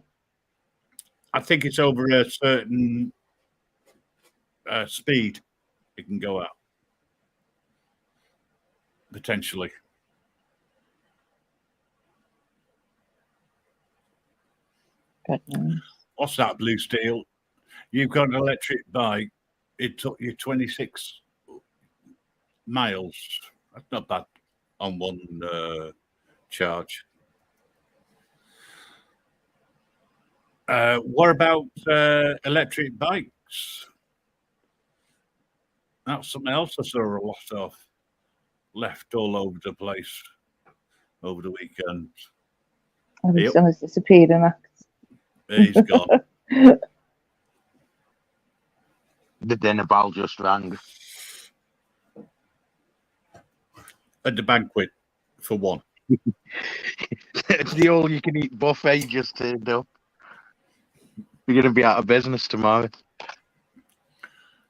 I think it's over a certain speed it can go at, potentially. What's that, Blue Steel? You've got an electric bike. It took you 26 miles. That's not bad on one charge. What about electric bikes? That's something else I saw a lot of left all over the place over the weekend. His son has disappeared in that. He's gone. The dinner bell just rang. At the banquet, for one. The all-you-can-eat buffet just turned up. You're going to be out of business tomorrow.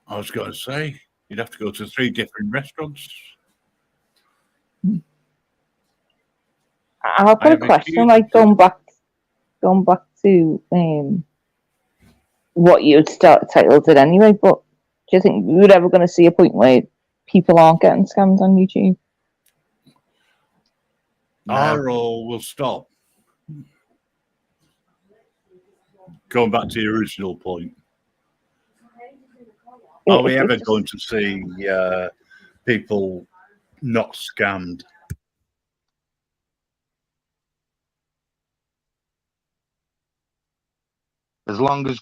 I was going to say, you'd have to go to 3 different restaurants. I've got a question, like going back to what you had titled it anyway, but do you think we're ever going to see a point where people aren't getting scammed on YouTube? Or we'll stop. Going back to the original point. Are we ever going to see people not scammed? As long as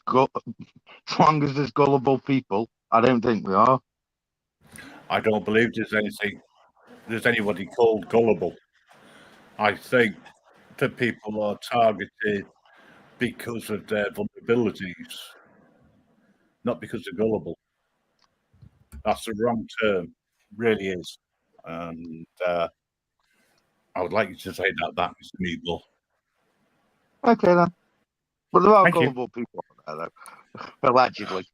there's gullible people, I don't think we are. I don't believe there's anybody called gullible. I think that people are targeted because of their vulnerabilities, not because they're gullible. That's the wrong term, really is. And I would like you to say that back, Mr. Meatball. Okay then. But there are gullible people out there, though. Allegedly.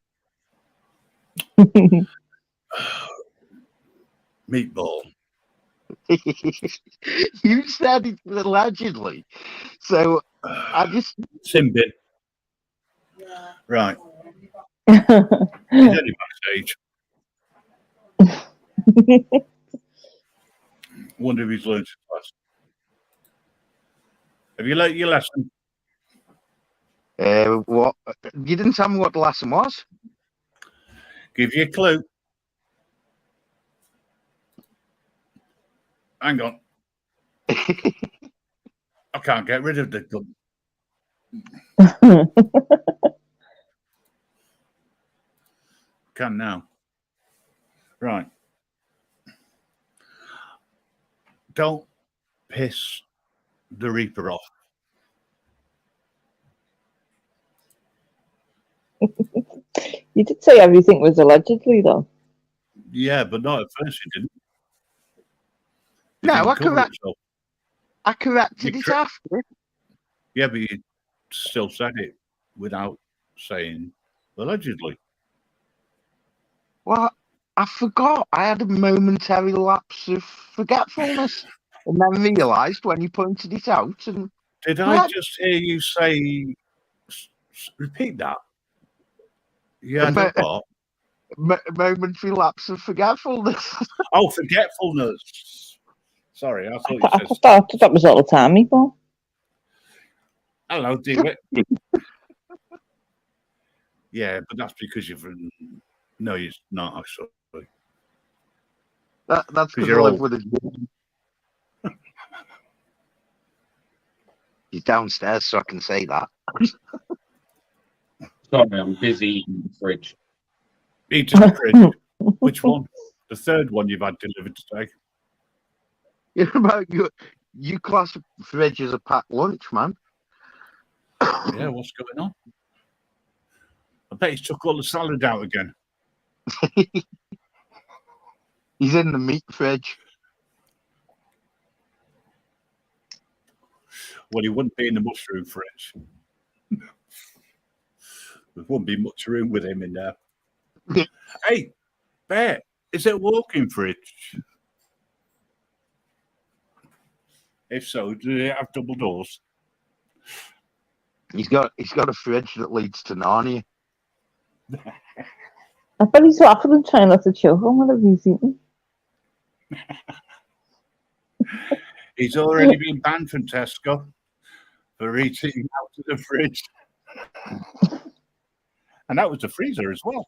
Meatball. You said it allegedly. So I just... Simbin. Right. He's only backstage. Wonder if he's learned his lesson. Have you learnt your lesson? What? You didn't tell me what the lesson was. Give you a clue. Hang on. I can't get rid of the gun. Can now. Right. Don't piss the Reaper off. You did say everything was allegedly, though. Yeah, but not at first you didn't. No, I corrected it after. Yeah, but you still said it without saying allegedly. Well, I forgot. I had a momentary lapse of forgetfulness, and then realised when you pointed it out. And did I just hear you say? Repeat that. Yeah, what? Momentary lapse of forgetfulness. Oh, forgetfulness. Sorry, I thought you said. I thought that was all the time, Meatball. Hello, David. Yeah, but that's because you've. No, it's not actually. That's because you live with his. He's downstairs, so I can say that. Sorry, I'm busy eating the fridge. Eating the fridge? Which one? The third one you've had delivered today? You class a fridge as a packed lunch, man. Yeah, what's going on? I bet he's took all the salad out again. He's in the meat fridge. Well, he wouldn't be in the mushroom fridge. There wouldn't be much room with him in there. Hey, bet. Is it a walk-in fridge? If so, do it have double doors? He's got a fridge that leads to Narnia. I bet he's laughing and trying not to choke on whatever he's eating. He's already been banned from Tesco for eating out of the fridge. And that was the freezer as well.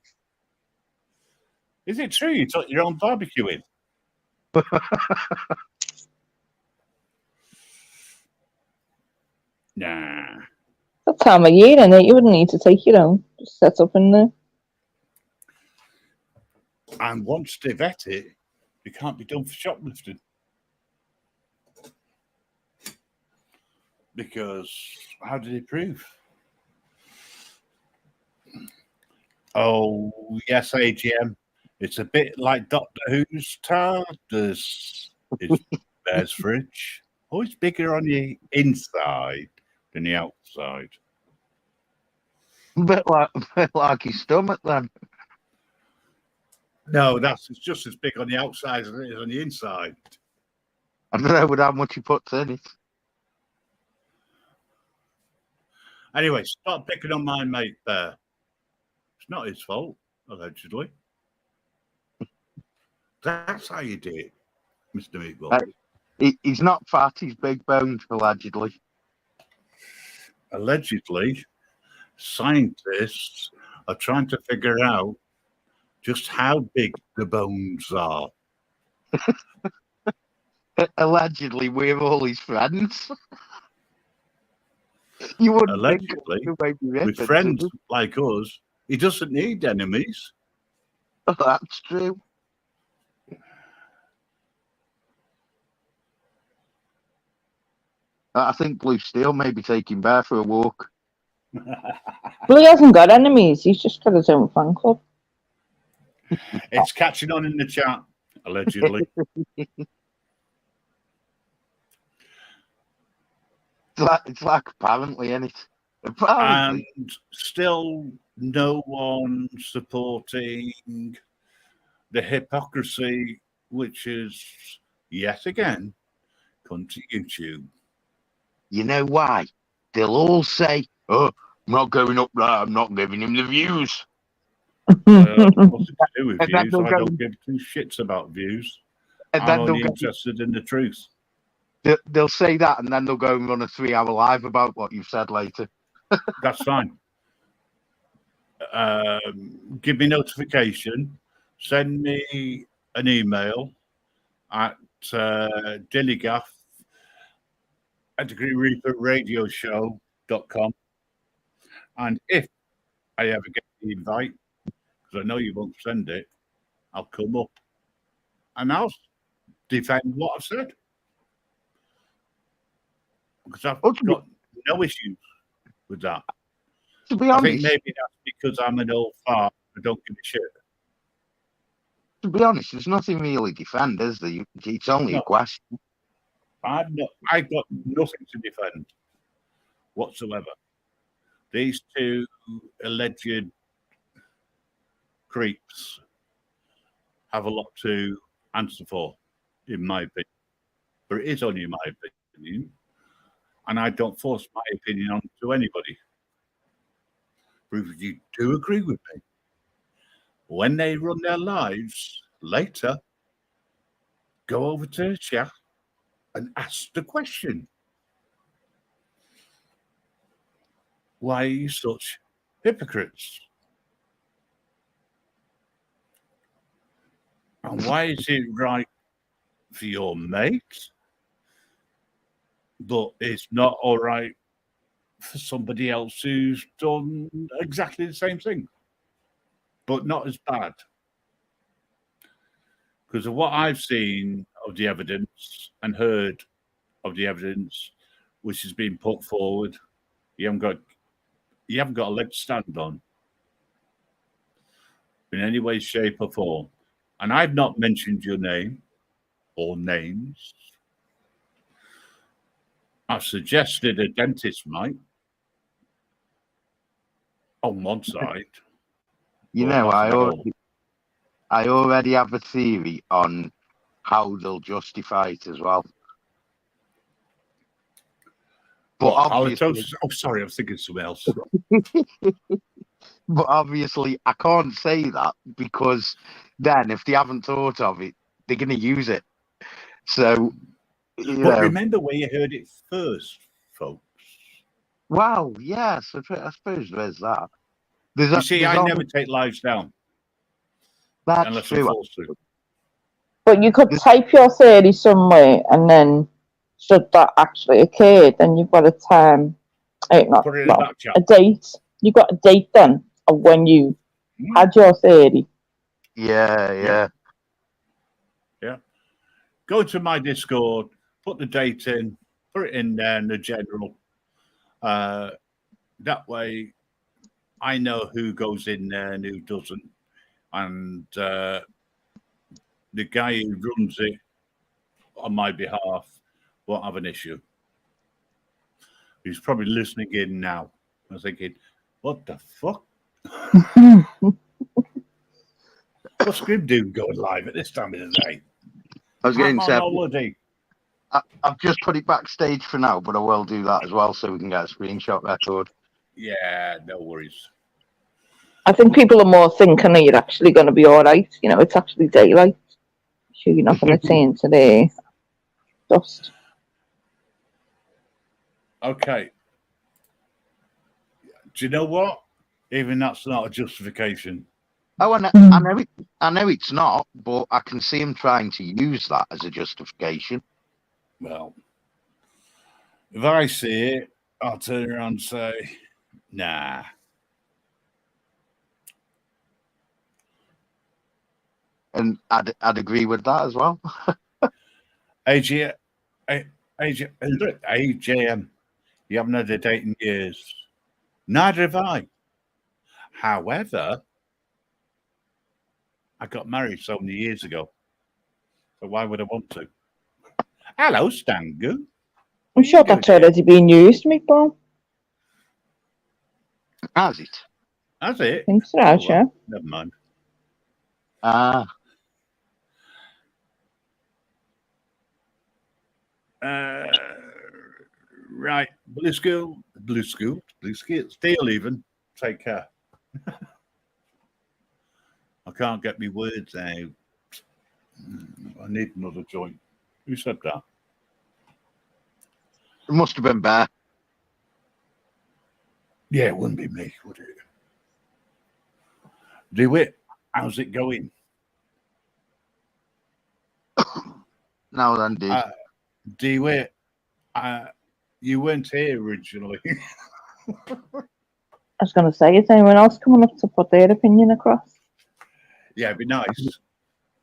Is it true you took your own barbecue in? Nah. That time of year, and you wouldn't need to take your own. Just set up in there. And once they vet it, it can't be done for shoplifting. Because how did it prove? Oh, yes, AGM. It's a bit like Doctor Who's TARDIS. It's Bear's fridge. Always bigger on the inside than the outside. A bit like his stomach, then. No, it's just as big on the outside as it is on the inside. I don't know how much he puts in it. Anyway, stop picking on my mate Bear. It's not his fault, allegedly. That's how you do it, Mr. Meatball. He's not fat, he's big boned, allegedly. Allegedly, scientists are trying to figure out just how big the bones are. Allegedly, we're all his friends. You wouldn't allegedly, with friends like us, he doesn't need enemies. Oh, that's true. I think Blue Steel may be taking Bear for a walk. Well, he hasn't got enemies. He's just got his own fan club. It's catching on in the chat, allegedly. It's like apparently, isn't it? Apparently. And still no one supporting the hypocrisy, which is, yet again, come to YouTube. You know why? They'll all say, "Oh, I'm not going up there. I'm not giving him the views." What's it to do with views? I don't give two shits about views. I'm only interested in the truth. They'll say that, and then they'll go and run a 3-hour live about what you've said later. That's fine. Give me notification. Send me an email at dillygaff@degreereaperradioshow.com. And if I ever get the invite, because I know you won't send it, I'll come up and I'll defend what I've said. Because I've got no issues with that. To be honest, I think maybe that's because I'm an old fart. I don't give a shit. To be honest, there's nothing really to defend, is there? It's only a question. I got nothing to defend whatsoever. These two alleged creeps have a lot to answer for, in my opinion. But it is only my opinion. And I don't force my opinion on to anybody. But if you do agree with me, when they run their lives later, go over to the chat and ask the question. Why are you such hypocrites? And why is it right for your mate, but it's not all right for somebody else who's done exactly the same thing, but not as bad? Because of what I've seen of the evidence and heard of the evidence which has been put forward, you haven't got a leg to stand on in any way, shape, or form. And I've not mentioned your name or names. I've suggested a dentist might on one side. You know, I I already have a theory on how they'll justify it as well. But obviously, sorry, I was thinking something else. But obviously, I can't say that because then, if they haven't thought of it, they're going to use it. So, but remember where you heard it first, folks. Wow, yes, I suppose there's that. You see, I never take lives down. That's true. But you could type your theory somewhere, and then should that actually occur, then you've got a time, Put it in the back chat. a date. You've got a date then of when you had your theory. Yeah. Go to my Discord, put the date in, put it in there in the general. That way, I know who goes in there and who doesn't. And the guy who runs it on my behalf won't have an issue. He's probably listening in now. I'm thinking, what the fuck? What's Grim doing going live at this time of the day? I was going to say, I've just put it backstage for now, but I will do that as well so we can get a screenshot record. Yeah, no worries. I think people are more thinking that you're actually going to be all right. You know, it's actually daylight. Sure, you're not going to turn to the dust. Okay. Do you know what? Even that's not a justification. Oh, I know it's not, but I can see him trying to use that as a justification. Well, if I see it, I'll turn around and say, nah. And I'd agree with that as well. AJM, you haven't had a date in years. Neither have I. However, I got married so many years ago. So why would I want to? Hello, Stangu. I'm sure that's already been used, Meatball. Has it? Has it? I think so, yeah. Never mind. Right. Blue Skill. Steel even. Take care. I can't get me words out. I need another joint. Who said that? It must have been Bear. Yeah, it wouldn't be me, would it? Do it. How's it going? Now then, dude. Do it. You weren't here originally. I was going to say, is anyone else coming up to put their opinion across? Yeah, it'd be nice.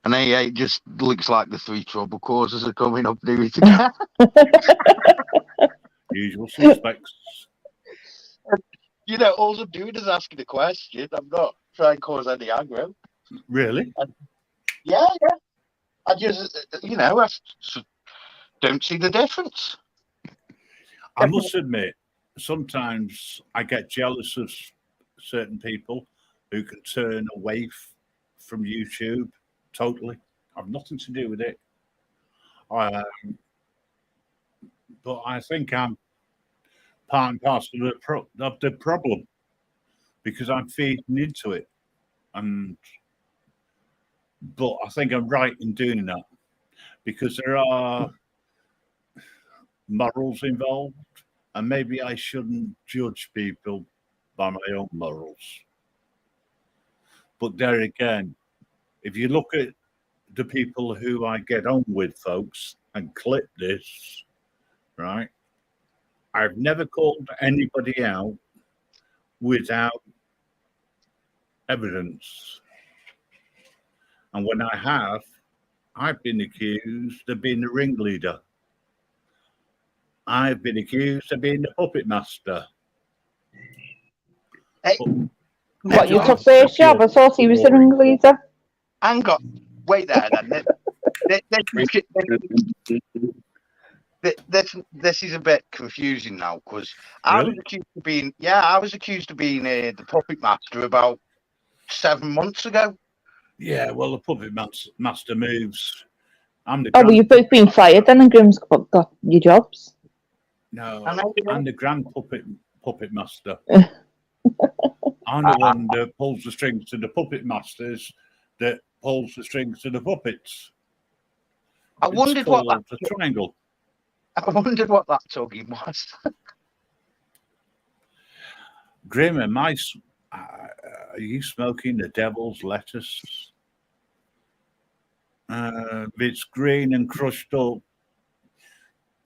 And it just looks like the three trouble causes are coming up. Do it again. Usual suspects. You know, all I'm doing is asking a question. I'm not trying to cause any aggro. Really? Yeah. I just, I don't see the difference. I must admit, sometimes I get jealous of certain people who can turn away from YouTube totally. I've nothing to do with it. But I think I'm part and parcel of the problem because I'm feeding into it. But I think I'm right in doing that because there are morals involved, and maybe I shouldn't judge people by my own morals. But there again, if you look at the people who I get on with, folks, and clip this, right? I've never called anybody out without evidence. And when I have, I've been accused of being the ringleader. I've been accused of being the puppet master. Hey, what, you took their job? I thought he was the ringleader. Hang on. Wait there, then. This is a bit confusing now because I was accused of being the puppet master about 7 months ago. Yeah, well, the puppet master moves. I'm the Oh, well, you've both been fired then, and Grim's got your jobs. No, I know, I'm the grand puppet master. I'm the one that pulls the strings to the puppet masters, that pulls the strings to the puppets. I wondered what the triangle. I wondered what that tugging was. Grim, are you smoking the devil's lettuce? It's green and crushed up,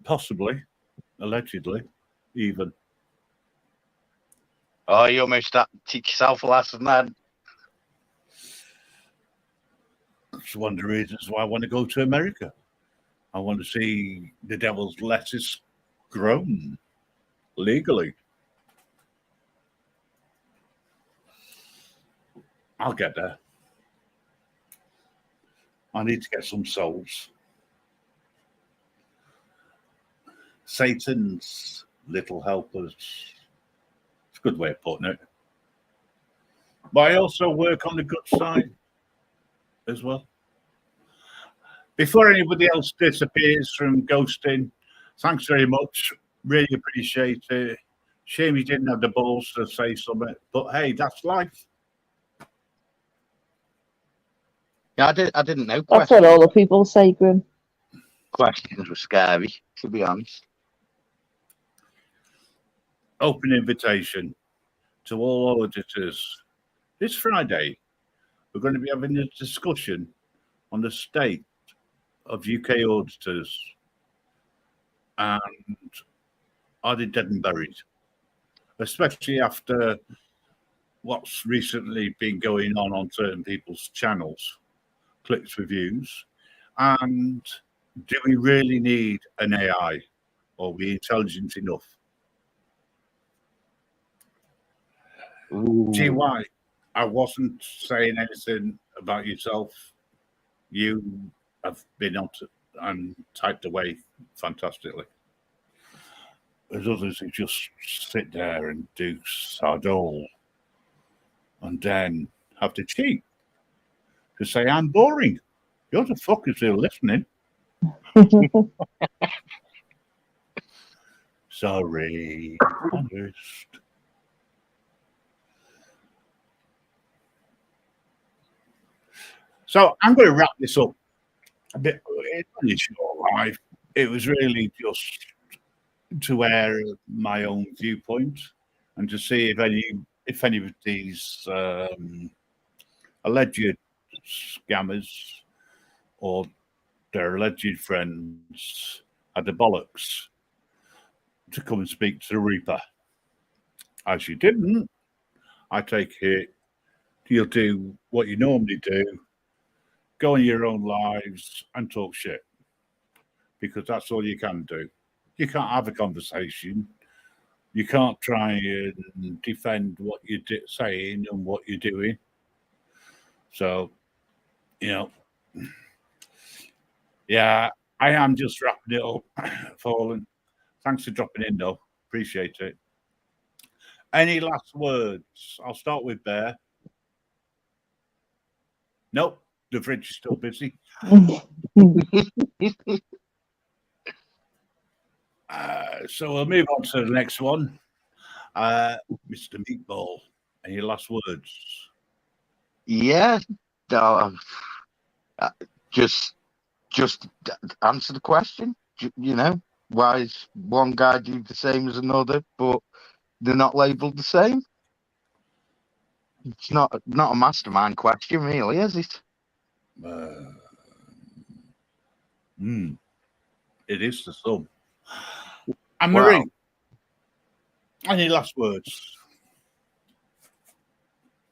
possibly, allegedly, even. Oh, you almost had to teach yourself a lesson then. That's one of the reasons why I want to go to America. I want to see the devil's lettuce grown legally. I'll get there. I need to get some souls. Satan's little helpers. It's a good way of putting it. But I also work on the good side as well. Before anybody else disappears from ghosting, thanks very much. Really appreciate it. Shame you didn't have the balls to say something, but hey, that's life. Yeah, I didn't know. That's what all the people say, Grim. Questions were scary, to be honest. Open invitation to all auditors. This Friday, we're going to be having a discussion on the state of UK auditors and are they dead and buried, especially after what's recently been going on certain people's channels, clicks, reviews, and do we really need an AI, or are we intelligent enough? GY, I wasn't saying anything about yourself. You have been on and typed away fantastically. There's others who just sit there and do sardole and then have to cheat to say I'm boring. You're the fuckers who are listening. Sorry, honest. So I'm going to wrap this up a bit. It's only short life. It was really just to air my own viewpoint and to see if any of these alleged scammers or their alleged friends had the bollocks to come and speak to the Reaper. As you didn't, I take it you'll do what you normally do, go on your own lives and talk shit, because that's all you can do. You can't have a conversation. You can't try and defend what you're saying and what you're doing. So, yeah, I am just wrapping it up, Fallen. Thanks for dropping in, though. Appreciate it. Any last words? I'll start with Bear. Nope, the fridge is still busy. So we'll move on to the next one. Mr. Meatball, any last words? Yeah, just answer the question. Why is one guy do the same as another, but they're not labelled the same? It's not a mastermind question, really, is it? It is to some. And Marie, any last words?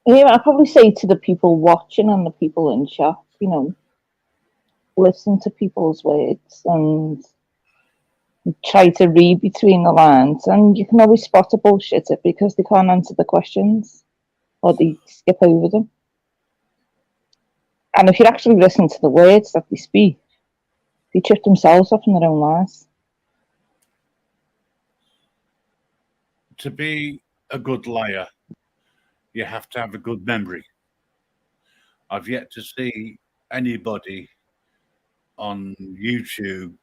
Yeah, I'd probably say to the people watching and the people in chat, listen to people's words and try to read between the lines. And you can always spot a bullshitter because they can't answer the questions or they skip over them. And if you actually listen to the words that they speak, they trip themselves up in their own lies. To be a good liar, you have to have a good memory. I've yet to see anybody on YouTube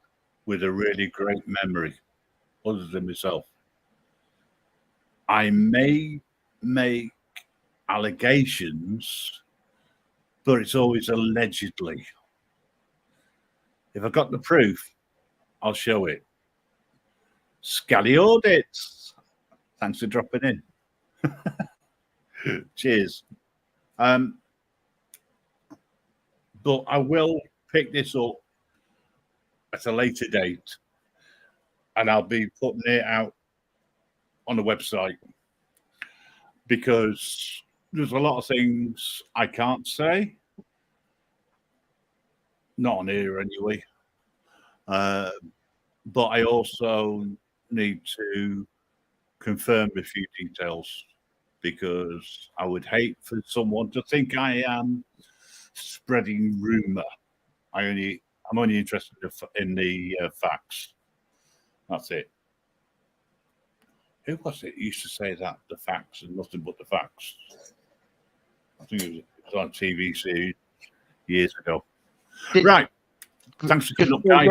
with a really great memory other than myself. I may make allegations, but it's always allegedly. If I've got the proof, I'll show it. Scally audits. Thanks for dropping in. Cheers. But I will pick this up at a later date, and I'll be putting it out on the website because there's a lot of things I can't say. Not on here anyway. But I also need to confirm a few details because I would hate for someone to think I am spreading rumor. I'm only interested in the facts. That's it. Who was it who used to say that? The facts and nothing but the facts. I think it was on a TV series years ago. Right. Thanks for coming up, guys.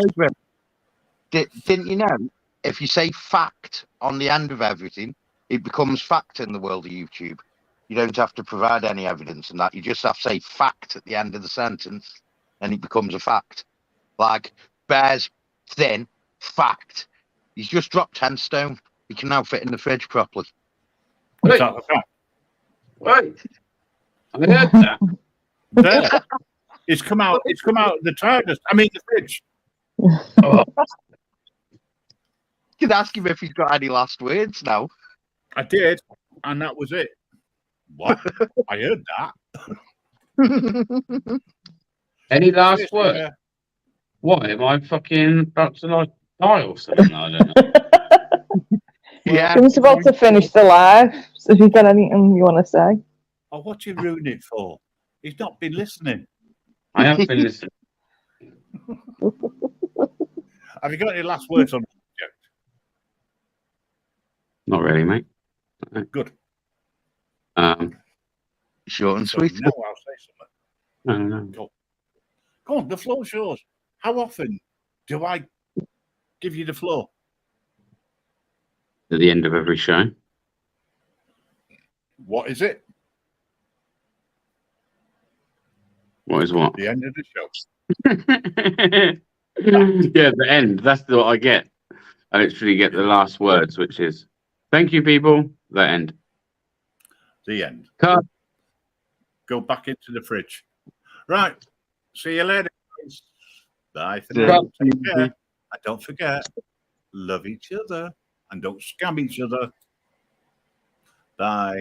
Didn't you know, if you say fact on the end of everything, it becomes fact in the world of YouTube. You don't have to provide any evidence in that. You just have to say fact at the end of the sentence, and it becomes a fact. Like, bear's thin, fact. He's just dropped 10 stone. He can now fit in the fridge properly. Wait. Wait. I heard that. There. It's come out of the TARDIS. I mean, the fridge. Oh. You can ask him if he's got any last words now. I did, and that was it. What? I heard that. Any last word? Yeah. What? Am I fucking about to like die or something? I don't know. Yeah. He was about to finish the live, so if you've got anything you want to say. Oh, what you ruin it for? He's not been listening. I have been listening. Have you got any last words on the subject? Not really, mate. Good. Short and So sweet. now I'll say something. No. Go on, the floor's yours. How often do I give you the floor? At the end of every show. What is it? What is what? The end of the show. Yeah, the end. That's what I get. I literally get the last words, which is thank you, people. The end. The end. Cut. Go back into the fridge. Right. See you later, guys. Bye for Yeah. now. Take care. And don't forget, love each other and don't scam each other. Bye.